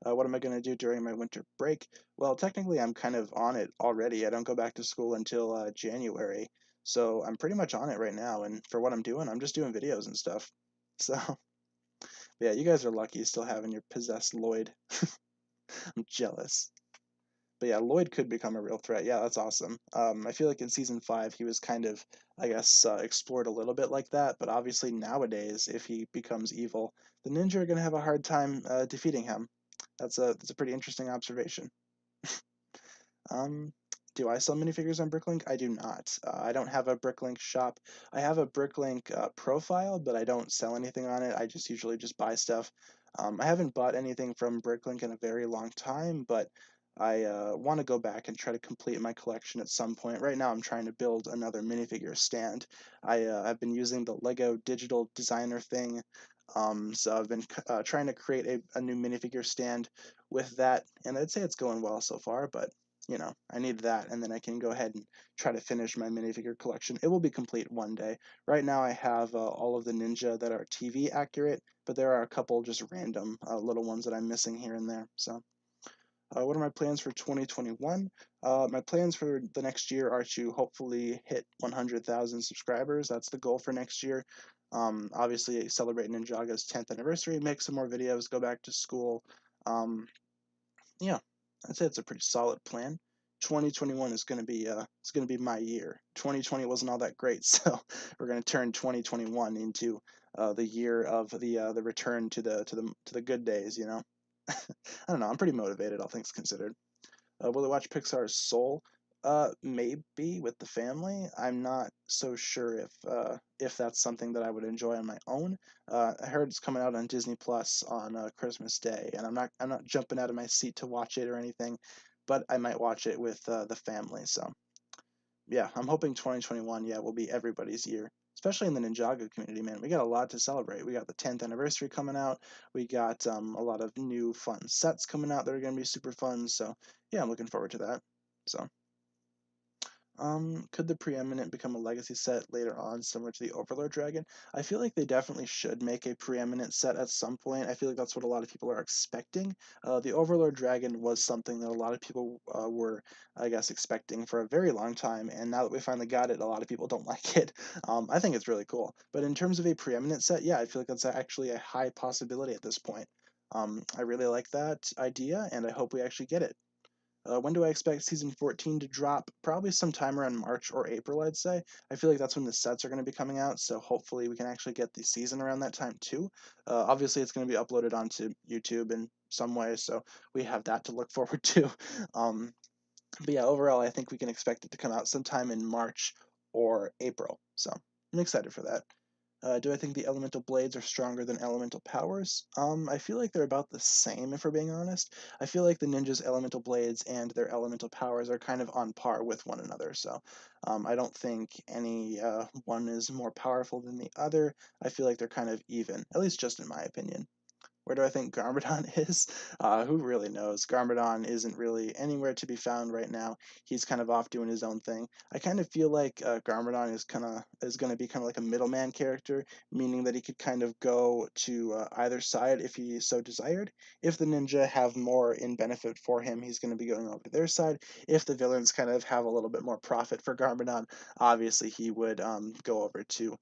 Speaker 1: what am I going to do during my winter break? Well, technically, I'm kind of on it already. I don't go back to school until January, so I'm pretty much on it right now. And for what I'm doing, I'm just doing videos and stuff. So, yeah, you guys are lucky still having your possessed Lloyd. I'm jealous. But yeah, Lloyd could become a real threat. Yeah, that's awesome. I feel like in season 5, he was kind of, I guess, explored a little bit like that. But obviously, nowadays, if he becomes evil, the ninja are going to have a hard time defeating him. That's a pretty interesting observation. Um, do I sell minifigures on Bricklink? I do not. I don't have a Bricklink shop. I have a Bricklink profile, but I don't sell anything on it. I just usually just buy stuff. I haven't bought anything from Bricklink in a very long time, but I want to go back and try to complete my collection at some point. Right now, I'm trying to build another minifigure stand. I've been using the Lego digital designer thing, so I've been trying to create a new minifigure stand with that, and I'd say it's going well so far. But I need that, and then I can go ahead and try to finish my minifigure collection. It will be complete one day. Right now, I have all of the Ninja that are TV accurate, but there are a couple just random little ones that I'm missing here and there. So. What are my plans for 2021? My plans for the next year are to hopefully hit 100,000 subscribers. That's the goal for next year. Obviously, celebrate Ninjago's 10th anniversary, make some more videos, go back to school. Um, yeah, I'd say it's a pretty solid plan. 2021 is going to be my year. 2020 wasn't all that great, so we're going to turn 2021 into the year of the return to the good days. I don't know. I'm pretty motivated, all things considered. Will I watch Pixar's Soul? Maybe with the family. I'm not so sure if that's something that I would enjoy on my own. I heard it's coming out on Disney Plus on Christmas Day, and I'm not jumping out of my seat to watch it or anything, but I might watch it with the family. So yeah, I'm hoping 2021, yeah, will be everybody's year, especially in the Ninjago community, man. We got a lot to celebrate. We got the 10th anniversary coming out. We got a lot of new fun sets coming out that are going to be super fun. So yeah, I'm looking forward to that. So could the Preeminent become a legacy set later on, similar to the Overlord Dragon? I feel like they definitely should make a Preeminent set at some point. I feel like that's what a lot of people are expecting. The Overlord Dragon was something that a lot of people were, I guess, expecting for a very long time, and now that we finally got it, a lot of people don't like it. I think it's really cool. But in terms of a Preeminent set, yeah, I feel like that's actually a high possibility at this point. I really like that idea, and I hope we actually get it. When do I expect season 14 to drop? Probably sometime around March or April, I'd say. I feel like that's when the sets are going to be coming out, so hopefully we can actually get the season around that time too. Obviously, it's going to be uploaded onto YouTube in some way, so we have that to look forward to. Um, but yeah, overall, I think we can expect it to come out sometime in March or April, so I'm excited for that. Do I think the elemental blades are stronger than elemental powers? I feel like they're about the same, if we're being honest. I feel like the ninjas' elemental blades and their elemental powers are kind of on par with one another, so I don't think any one is more powerful than the other. I feel like they're kind of even, at least just in my opinion. Where do I think Garmadon is? Who really knows? Garmadon isn't really anywhere to be found right now. He's kind of off doing his own thing. I kind of feel like Garmadon is going to be kind of like a middleman character, meaning that he could kind of go to either side if he so desired. If the ninja have more in benefit for him, he's going to be going over to their side. If the villains kind of have a little bit more profit for Garmadon, obviously he would go over to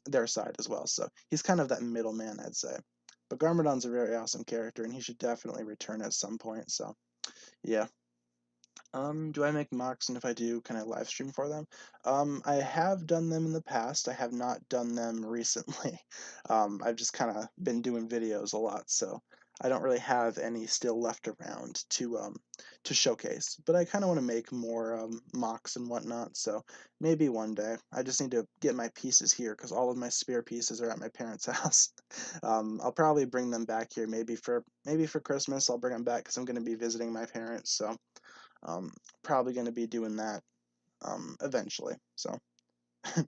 Speaker 1: their side as well. So he's kind of that middleman, I'd say. But Garmadon's a very awesome character, and he should definitely return at some point. So, yeah. Do I make mocks, and if I do, can I live stream for them? I have done them in the past. I have not done them recently. I've just kind of been doing videos a lot, so I don't really have any still left around to showcase. But I kind of want to make more mocks and whatnot, so maybe one day. I just need to get my pieces here because all of my spare pieces are at my parents' house. I'll probably bring them back here maybe for Christmas. I'll bring them back because I'm going to be visiting my parents, so. Probably going to be doing that eventually. So,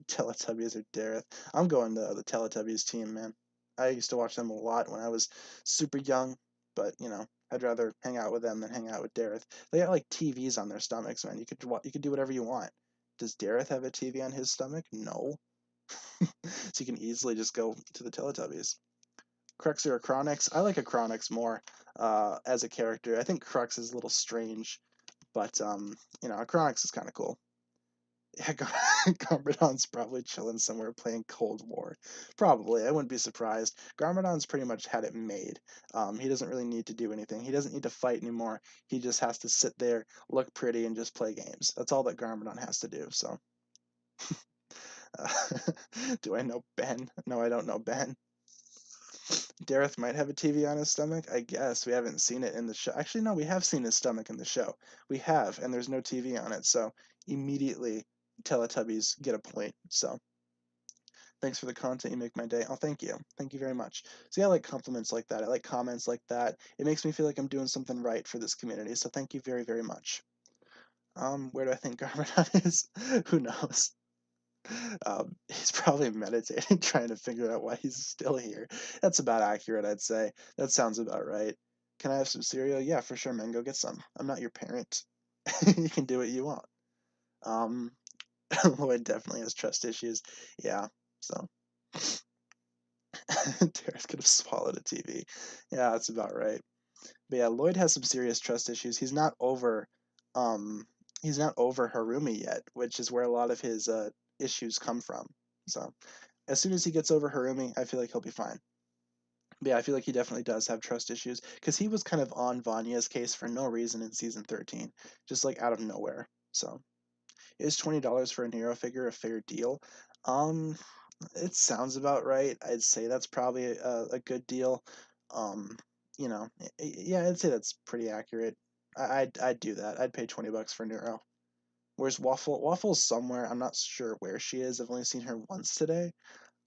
Speaker 1: Teletubbies or Dareth. I'm going to the Teletubbies team, man. I used to watch them a lot when I was super young, but I'd rather hang out with them than hang out with Dareth. They got like TVs on their stomachs, man. You could do whatever you want. Does Dareth have a TV on his stomach? No. So you can easily just go to the Teletubbies. Crux or Chronix? I like a Chronix more as a character. I think Crux is a little strange. But Chronix is kind of cool. Yeah, Garmadon's probably chilling somewhere playing Cold War. Probably, I wouldn't be surprised. Garmadon's pretty much had it made. He doesn't really need to do anything. He doesn't need to fight anymore. He just has to sit there, look pretty, and just play games. That's all that Garmadon has to do. So, uh, do I know Ben? No, I don't know Ben. Dareth might have a TV on his stomach. I guess we haven't seen it in the show. Actually, no, we have seen his stomach in the show. We have, and there's no TV on it. So immediately, Teletubbies get a point. So Thanks for the content. You make my day. Oh, thank you. Thank you very much. See, I like compliments like that. I like comments like that. It makes me feel like I'm doing something right for this community. So thank you very, very much. Where do I think Garmadon is? Who knows? He's probably meditating, trying to figure out why he's still here. That's about accurate, I'd say. That sounds about right. Can I have some cereal? Yeah, for sure, man. Go get some. I'm not your parent. You can do what you want. Um, Lloyd definitely has trust issues. Yeah, so Tara's could have swallowed a TV. Yeah, that's about right. But yeah, Lloyd has some serious trust issues. Um, he's not over Harumi yet, which is where a lot of his issues come from. So as soon as he gets over Harumi, I feel like he'll be fine. But yeah, I feel like he definitely does have trust issues because he was kind of on Vanya's case for no reason in season 13, just like out of nowhere. So is $20 for a Nero figure a fair deal? Um, it sounds about right. I'd say that's probably a good deal. Um, yeah, I'd say that's pretty accurate. I'd do that. I'd pay $20 for Nero. Where's Waffle? Waffle's somewhere. I'm not sure where she is. I've only seen her once today.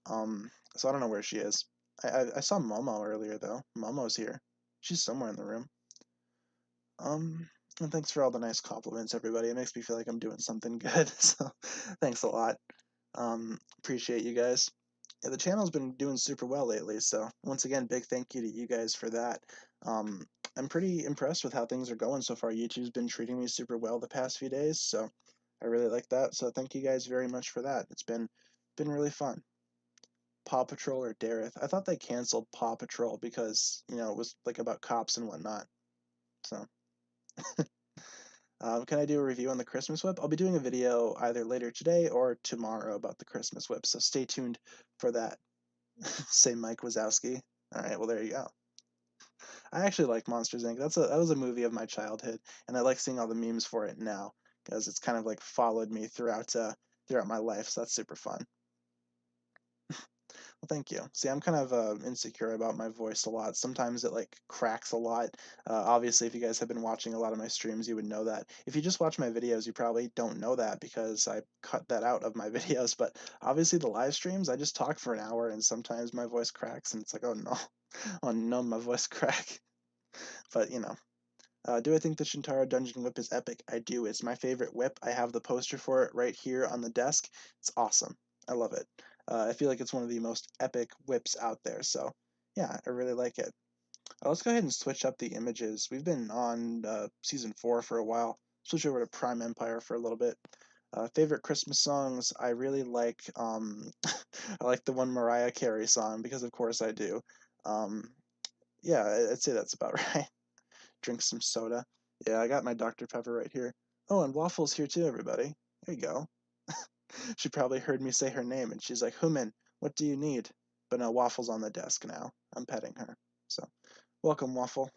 Speaker 1: So I don't know where she is. I saw Momo earlier though. Momo's here. She's somewhere in the room. And thanks for all the nice compliments, everybody. It makes me feel like I'm doing something good. So thanks a lot. Appreciate you guys. Yeah, the channel's been doing super well lately, so once again, big thank you to you guys for that. Um, I'm pretty impressed with how things are going so far. YouTube's been treating me super well the past few days, so I really like that. So thank you guys very much for that. It's been really fun. Paw Patrol or Dareth. I thought they canceled Paw Patrol because, it was like about cops and whatnot. So can I do a review on the Christmas whip? I'll be doing a video either later today or tomorrow about the Christmas whip, so stay tuned for that. Say Mike Wazowski. All right, well there you go. I actually like Monsters Inc. That was a movie of my childhood, and I like seeing all the memes for it now because it's kind of like followed me throughout my life. So that's super fun. Well, thank you. See, I'm kind of insecure about my voice a lot. Sometimes it like cracks a lot. Obviously, if you guys have been watching a lot of my streams, you would know that. If you just watch my videos, you probably don't know that because I cut that out of my videos. But obviously, the live streams, I just talk for an hour, and sometimes my voice cracks, and it's like, oh no, oh no, my voice crack. But do I think the Shintaro Dungeon Whip is epic? I do. It's my favorite whip. I have the poster for it right here on the desk. It's awesome. I love it. I feel like it's one of the most epic whips out there. So, yeah, I really like it. Let's go ahead and switch up the images. We've been on season 4 for a while. Switch over to Prime Empire for a little bit. Favorite Christmas songs? I really like I like the one Mariah Carey song because of course I do. Um, yeah, I'd say that's about right. Drink some soda. Yeah, I got my Dr. Pepper right here. Oh, and Waffle's here too, everybody. There you go. She probably heard me say her name, and she's like, Human, what do you need? But no, Waffle's on the desk now. I'm petting her. So, welcome, Waffle.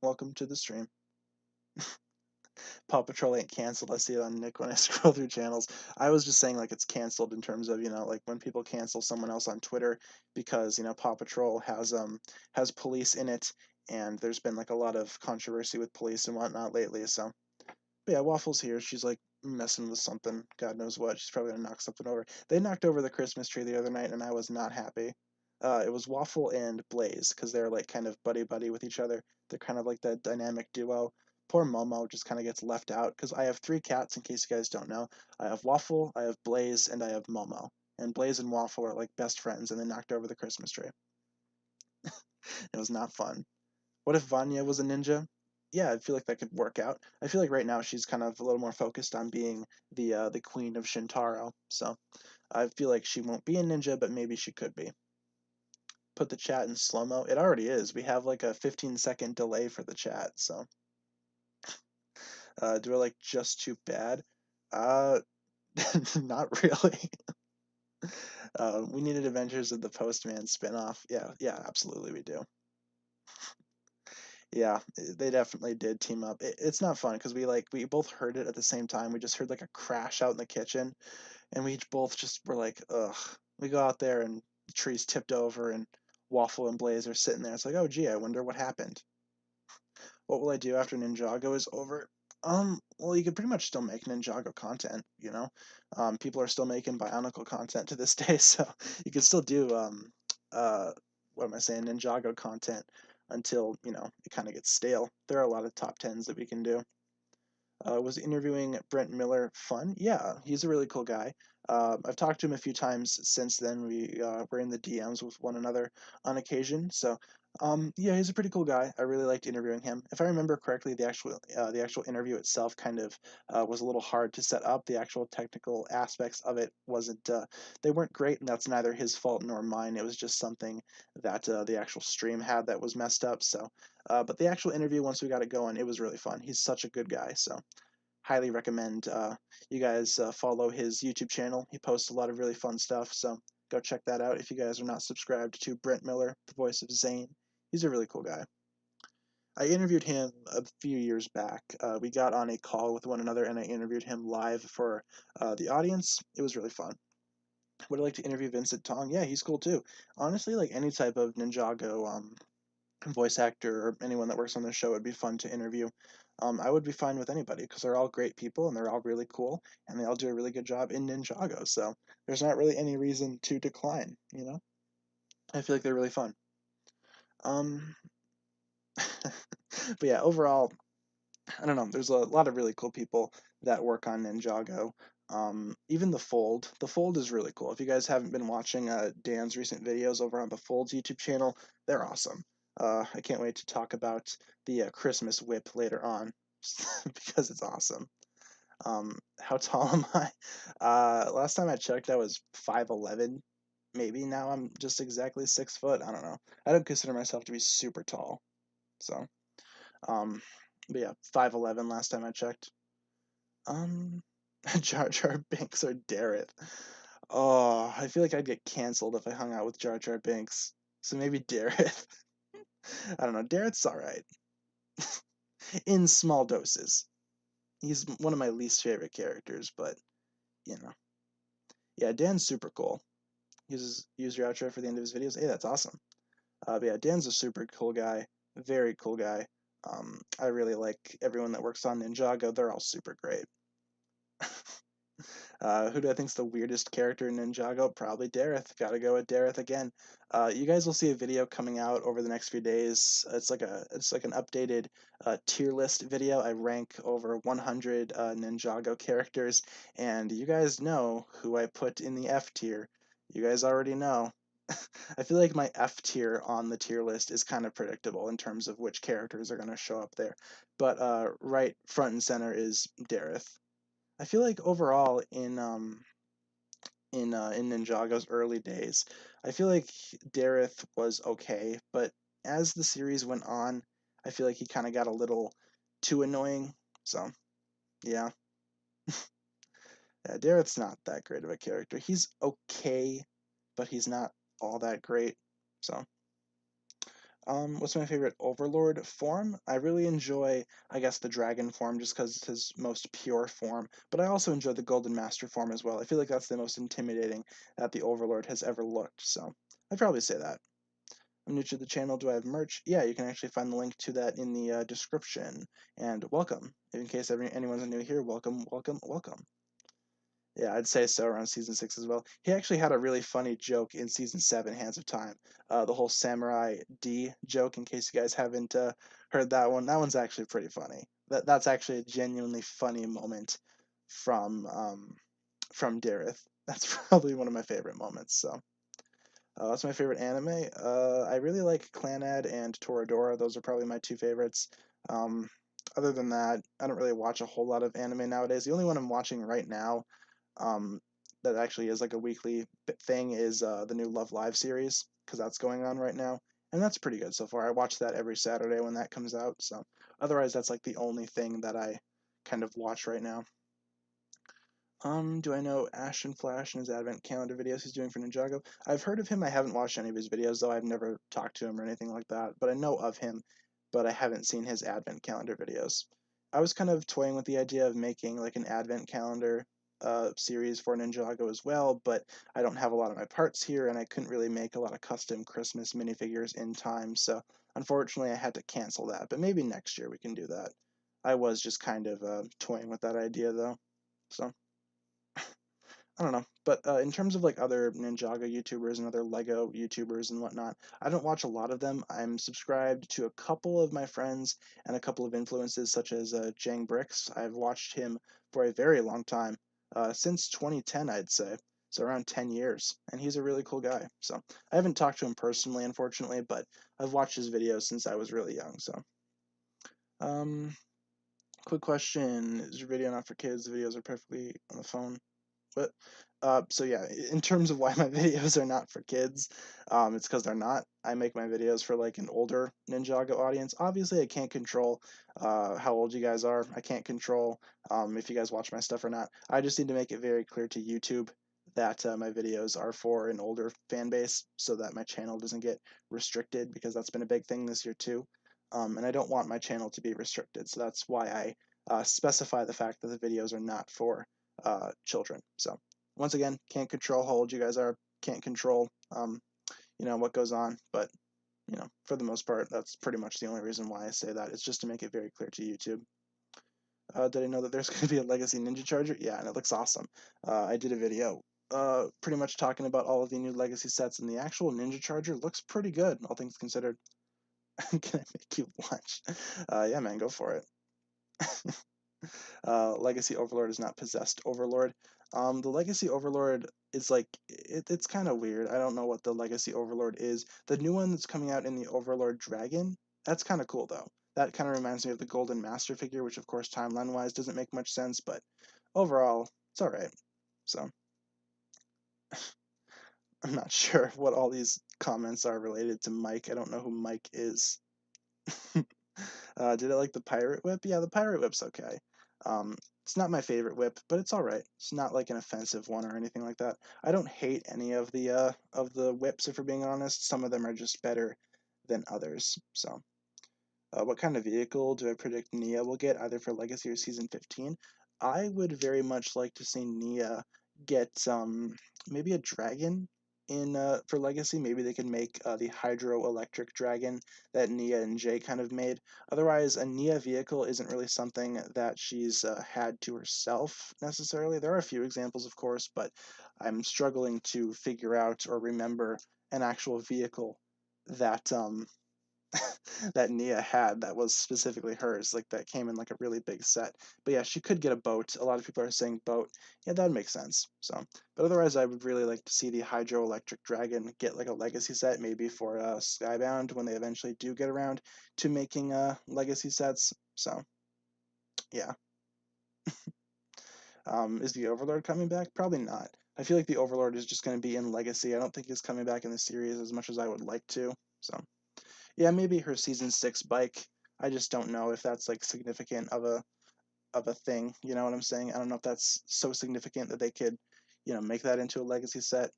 Speaker 1: Welcome to the stream. Paw Patrol ain't canceled. I see it on Nick when I scroll through channels. I was just saying like it's canceled in terms of like when people cancel someone else on Twitter because Paw Patrol has police in it, and there's been like a lot of controversy with police and whatnot lately. So, but yeah, Waffle's here. She's like messing with something. God knows what. She's probably gonna knock something over. They knocked over the Christmas tree the other night, and I was not happy. It was Waffle and Blaze because they're like kind of buddy buddy with each other. They're kind of like that dynamic duo. Poor Momo just kind of gets left out because I have 3 cats. In case you guys don't know, I have Waffle, I have Blaze, and I have Momo. And Blaze and Waffle are like best friends, and they knocked over the Christmas tree. It was not fun. What if Vanya was a ninja? Yeah, I feel like that could work out. I feel like right now she's kind of a little more focused on being the queen of Shintaro. So I feel like she won't be a ninja, but maybe she could be. Put the chat in slow mo. It already is. We have like a 15-second delay for the chat. So do I like Just Too Bad? Uh, not really. We needed Adventures of the Postman spinoff. Yeah, absolutely we do. Yeah, they definitely did team up. It's not fun because we both heard it at the same time. We just heard like a crash out in the kitchen, and we both just were like, ugh. We go out there and the tree's tipped over, and Waffle and Blaze are sitting there. It's like, oh gee, I wonder what happened. What will I do after Ninjago is over? Well, you can pretty much still make Ninjago content, you know. People are still making Bionicle content to this day, so you can still do what am I saying, Ninjago content until, you know, it kind of gets stale. There are a lot of top tens that we can do. Was interviewing Brent Miller fun? Yeah, he's a really cool guy. I've talked to him a few times since then. We were in the DMs with one another on occasion. So, yeah, he's a pretty cool guy. I really liked interviewing him. If I remember correctly, the actual interview itself kind of was a little hard to set up. The actual technical aspects of it wasn't they weren't great, and that's neither his fault nor mine. It was just something that the actual stream had that was messed up. So, but the actual interview, once we got it going, it was really fun. He's such a good guy. So highly recommend you guys follow his YouTube channel. He posts a lot of really fun stuff, so go check that out if you guys are not subscribed to Brent Miller, the voice of Zane. He's a really cool guy. I interviewed him a few years back. We got on a call with one another, and I interviewed him live for the audience. It was really fun. Would I like to interview Vincent Tong? Yeah, he's cool too. Honestly, like any type of Ninjago voice actor or anyone that works on the show would be fun to interview. I would be fine with anybody because they're all great people and they're all really cool and they all do a really good job in Ninjago. So there's not really any reason to decline, you know? I feel like they're really fun. Um, but yeah, overall, I don't know. There's a lot of really cool people that work on Ninjago. Even the Fold is really cool. If you guys haven't been watching Dan's recent videos over on the Fold's YouTube channel, they're awesome. I can't wait to talk about the Christmas whip later on because it's awesome. How tall am I? Last time I checked, I was 5'11". Maybe now I'm just exactly 6 foot. I don't know. I don't consider myself to be super tall. So, um, but yeah, 5'11" last time I checked. Um, Jar Jar Binks or Dareth. Oh, I feel like I'd get canceled if I hung out with Jar Jar Binks. So maybe Dareth. I don't know. Dareth's alright. In small doses. He's one of my least favorite characters, but, you know. Yeah, Dan's super cool. He uses your outro for the end of his videos. Hey, that's awesome. But yeah, Dan's a super cool guy. Very cool guy. I really like everyone that works on Ninjago. They're all super great. Who do I think's the weirdest character in Ninjago? Probably Dareth. Gotta go with Dareth again. You guys will see a video coming out over the next few days. It's like an updated tier list video. I rank over 100 Ninjago characters, and you guys know who I put in the F tier. You guys already know. I feel like my F tier on the tier list is kind of predictable in terms of which characters are going to show up there. But right front and center is Dareth. I feel like overall in Ninjago's early days, I feel like Dareth was okay, but as the series went on, I feel like he kind of got a little too annoying. So yeah, yeah, Dareth's not that great of a character. He's okay, but he's not all that great. So. What's my favorite Overlord form? I really enjoy, I guess, the dragon form just because it's his most pure form, but I also enjoy the Golden Master form as well. I feel like that's the most intimidating that the Overlord has ever looked, so I'd probably say that. I'm new to the channel. Do I have merch? Yeah, you can actually find the link to that in the description. And welcome. In case anyone's new here, welcome, welcome, welcome. Yeah, I'd say so around season 6 as well. He actually had a really funny joke in season 7, Hands of Time. The whole Samurai D joke, in case you guys haven't heard that one. That one's actually pretty funny. That's actually a genuinely funny moment from Dareth. That's probably one of my favorite moments. So that's my favorite anime. I really like Clanad and Toradora. Those are probably my two favorites. Um, other than that, I don't really watch a whole lot of anime nowadays. The only one I'm watching right now that actually is like a weekly thing is the new Love Live series because that's going on right now, and that's pretty good so far. I watch that every Saturday when that comes out. So otherwise, that's like the only thing that I kind of watch right now. Do I know Ashton Flash and his advent calendar videos he's doing for Ninjago? I've heard of him. I haven't watched any of his videos though. I've never talked to him or anything like that, but I know of him, but I haven't seen his advent calendar videos. I was kind of toying with the idea of making like an advent calendar series for Ninjago as well, but I don't have a lot of my parts here and I couldn't really make a lot of custom Christmas minifigures in time, so unfortunately I had to cancel that, but maybe next year we can do that. I was just kind of toying with that idea though. So I don't know, but in terms of like other Ninjago YouTubers and other Lego YouTubers and whatnot, I don't watch a lot of them. I'm subscribed to a couple of my friends and a couple of influences, such as Jang Bricks. I've watched him for a very long time, since 2010, I'd say, so around 10 years, and he's a really cool guy. So I haven't talked to him personally, unfortunately, but I've watched his videos since I was really young. So, um, quick question: is your video not for kids? The videos are perfectly on the phone. But so yeah, in terms of why my videos are not for kids, it's because they're not. I make my videos for like an older Ninjago audience. Obviously, I can't control how old you guys are. I can't control if you guys watch my stuff or not. I just need to make it very clear to YouTube that my videos are for an older fan base, so that my channel doesn't get restricted, because that's been a big thing this year too. And I don't want my channel to be restricted, so that's why I specify the fact that the videos are not for children. So once again, can't control how old you guys are, can't control what goes on, but for the most part, that's pretty much the only reason why I say that. It's just to make it very clear to YouTube. Did I know that there's going to be a Legacy Ninja Charger? Yeah, and it looks awesome. I did a video pretty much talking about all of the new Legacy sets, and the actual Ninja Charger looks pretty good, all things considered. Can I make you watch? Yeah, man, go for it. Legacy Overlord is not possessed Overlord. The Legacy Overlord is like, it's kind of weird. I don't know what the Legacy Overlord is. The new one that's coming out in the Overlord Dragon, that's kind of cool though. That kind of reminds me of the Golden Master figure, which of course timeline-wise doesn't make much sense, but overall, it's alright. So, I'm not sure what all these comments are related to Mike. I don't know who Mike is. Did I like the pirate whip? Yeah, the pirate whip's okay. It's not my favorite whip, but it's all right. It's not like an offensive one or anything like that. I don't hate any of the whips, if we're being honest. Some of them are just better than others. So, what kind of vehicle do I predict Nia will get, either for Legacy or Season 15? I would very much like to see Nia get maybe a dragon in for Legacy. Maybe they can make the hydroelectric dragon that Nia and Jay kind of made. Otherwise, a Nia vehicle isn't really something that she's had to herself necessarily. There are a few examples, of course, but I'm struggling to figure out or remember an actual vehicle that that Nia had that was specifically hers, like that came in like a really big set. But yeah, she could get a boat. A lot of people are saying boat. Yeah, that would make sense. So, but otherwise, I would really like to see the hydroelectric dragon get like a legacy set, maybe for Skybound when they eventually do get around to making legacy sets. So, yeah. Is the Overlord coming back? Probably not. I feel like the Overlord is just going to be in Legacy. I don't think he's coming back in the series as much as I would like to. So, yeah, maybe her season 6 bike. I just don't know if that's like significant of a thing. You know what I'm saying? I don't know if that's so significant that they could, make that into a legacy set.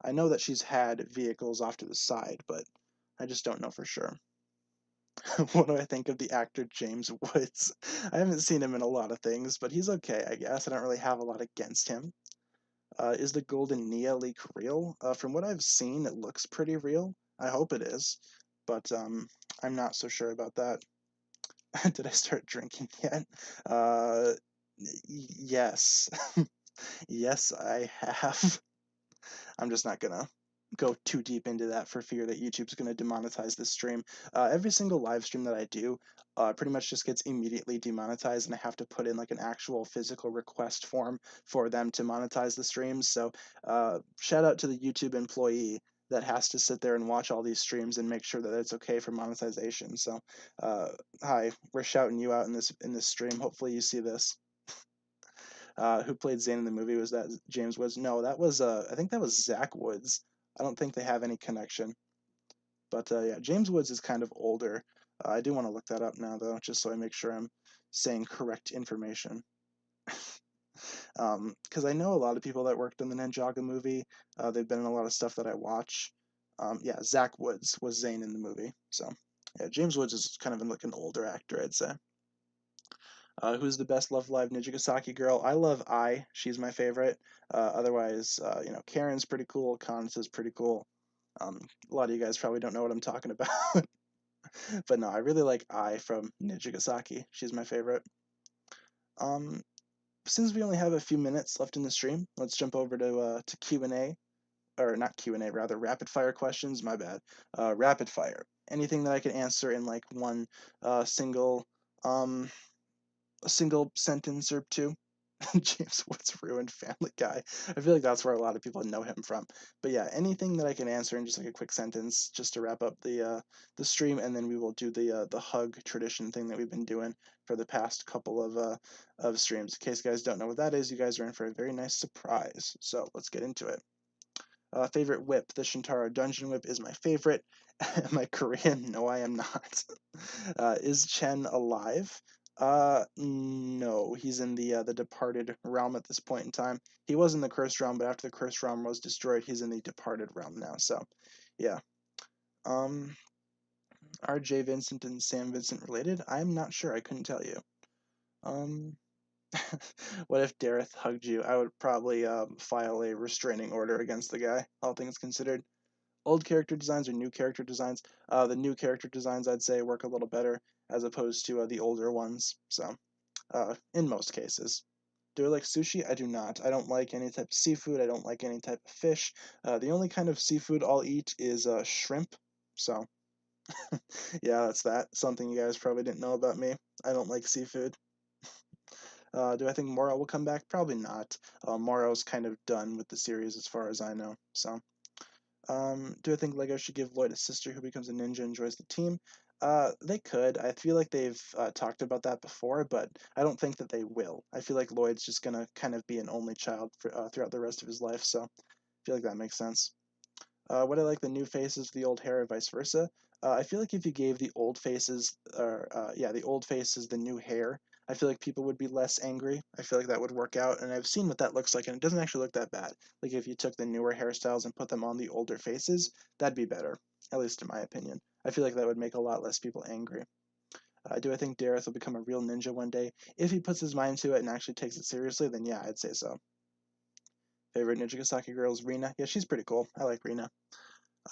Speaker 1: I know that she's had vehicles off to the side, but I just don't know for sure. What do I think of the actor James Woods? I haven't seen him in a lot of things, but he's okay, I guess. I don't really have a lot against him. Is the Golden Nia leak real? From what I've seen, it looks pretty real. I hope it is, but I'm not so sure about that. Did I start drinking yet? Yes. Yes, I have. I'm just not gonna go too deep into that for fear that YouTube's gonna demonetize this stream. Every single live stream that I do pretty much just gets immediately demonetized, and I have to put in like an actual physical request form for them to monetize the streams. So shout out to the YouTube employee that has to sit there and watch all these streams and make sure that it's okay for monetization. So hi, we're shouting you out in this stream. Hopefully you see this. Who played Zane in the movie? Was that James Woods? No, that was I think that was Zach Woods. I don't think they have any connection. But yeah, James Woods is kind of older. I do want to look that up now though, just so I make sure I'm saying correct information. Because I know a lot of people that worked in the Ninjago movie. They've been in a lot of stuff that I watch. Yeah, Zach Woods was Zane in the movie. So yeah, James Woods is kind of like an older actor, I'd say. Who's the best Love Live Nijigasaki girl? I love Ai. She's my favorite. Otherwise, Karen's pretty cool. Cons is pretty cool. A lot of you guys probably don't know what I'm talking about. But no, I really like Ai from Ninjago. She's my favorite. Um, since we only have a few minutes left in the stream, let's jump over to Q&A, or not Q&A, rather rapid fire questions. My bad. Rapid fire. Anything that I can answer in like one single um a single sentence or two. James Woods ruined Family Guy. I feel like that's where a lot of people know him from. But yeah, anything that I can answer in just like a quick sentence, just to wrap up the stream, and then we will do the hug tradition thing that we've been doing for the past couple of streams. In case you guys don't know what that is, you guys are in for a very nice surprise. So let's get into it. Favorite whip? The Shintaro Dungeon Whip is my favorite. Am I Korean? No, I am not. Is Chen alive? No, he's in the departed realm at this point in time. He was in the cursed realm, but after the cursed realm was destroyed, he's in the departed realm now. So, yeah. Are Jay Vincent and Sam Vincent related? I'm not sure. I couldn't tell you. Um, what if Dareth hugged you? I would probably file a restraining order against the guy, all things considered. Old character designs or new character designs? The new character designs, I'd say, work a little better as opposed to the older ones. So, in most cases. Do I like sushi? I do not. I don't like any type of seafood. I don't like any type of fish. The only kind of seafood I'll eat is shrimp. So, yeah, that's that. Something you guys probably didn't know about me. I don't like seafood. Do I think Moro will come back? Probably not. Moro's kind of done with the series as far as I know. So, do I think Lego should give Lloyd a sister who becomes a ninja and joins the team? They could. I feel like they've talked about that before, but I don't think that they will. I feel like Lloyd's just gonna kind of be an only child for, throughout the rest of his life, so I feel like that makes sense. Would I like the new faces, the old hair, or vice versa? I feel like if you gave the old faces, or the old faces the new hair, I feel like people would be less angry. I feel like that would work out, and I've seen what that looks like, and it doesn't actually look that bad. Like if you took the newer hairstyles and put them on the older faces, that'd be better, at least in my opinion. I feel like that would make a lot less people angry. Do I think Dareth will become a real ninja one day? If he puts his mind to it and actually takes it seriously, then yeah, I'd say so. Favorite Ninjago girl is Rina. Yeah, she's pretty cool. I like Rina.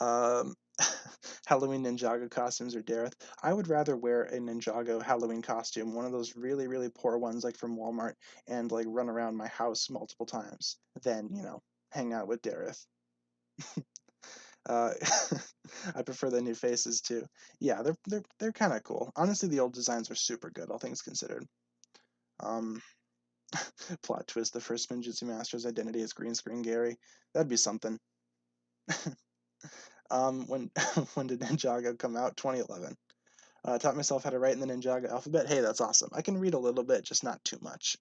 Speaker 1: Um, Halloween Ninjago costumes or Dareth. I would rather wear a Ninjago Halloween costume, one of those really, really poor ones like from Walmart, and like run around my house multiple times than, hang out with Dareth. Uh, I prefer the new faces too. Yeah, they're kind of cool. Honestly, the old designs are super good, all things considered. Um, plot twist: the first Ninjutsu Master's identity is green screen Gary. That'd be something. When when did Ninjago come out? 2011. Taught myself how to write in the Ninjago alphabet. Hey, that's awesome. I can read a little bit, just not too much.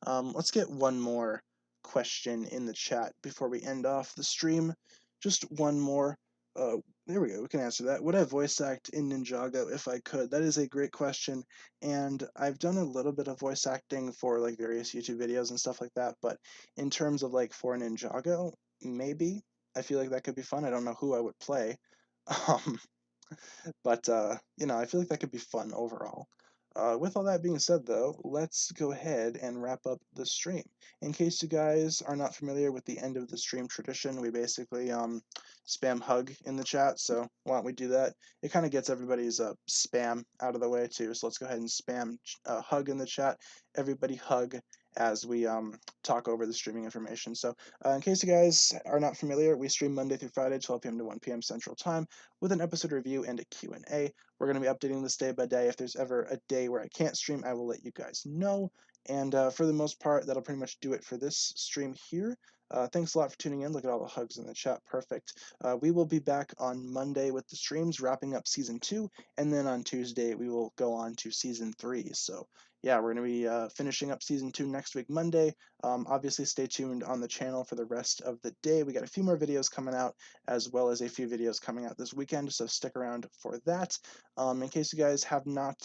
Speaker 1: Let's get one more question in the chat before we end off the stream. Just one more. There we go. We can answer that. Would I voice act in Ninjago if I could? That is a great question, and I've done a little bit of voice acting for like various YouTube videos and stuff like that. But in terms of like for Ninjago, maybe I feel like that could be fun. I don't know who I would play. Um, but I feel like that could be fun overall. With all that being said, though, let's go ahead and wrap up the stream. In case you guys are not familiar with the end of the stream tradition, we basically spam hug in the chat. So why don't we do that? It kind of gets everybody's spam out of the way too. So let's go ahead and spam hug in the chat. Everybody hug as we talk over the streaming information. So in case you guys are not familiar, we stream Monday through Friday, 12 p.m. to 1 p.m. Central Time, with an episode review and a Q&A. We're going to be updating this day by day. If there's ever a day where I can't stream, I will let you guys know. And for the most part, that'll pretty much do it for this stream here. Thanks a lot for tuning in. Look at all the hugs in the chat. Perfect. We will be back on Monday with the streams, wrapping up Season 2. And then on Tuesday, we will go on to Season 3. So, yeah, we're going to be finishing up Season 2 next week, Monday. Obviously, stay tuned on the channel for the rest of the day. We got a few more videos coming out, as well as a few videos coming out this weekend, so stick around for that. In case you guys have not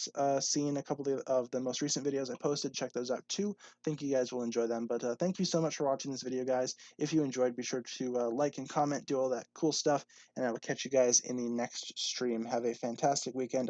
Speaker 1: seen a couple of the most recent videos I posted, check those out too. Think you guys will enjoy them. But thank you so much for watching this video, guys. If you enjoyed, be sure to like and comment, do all that cool stuff, and I will catch you guys in the next stream. Have a fantastic weekend.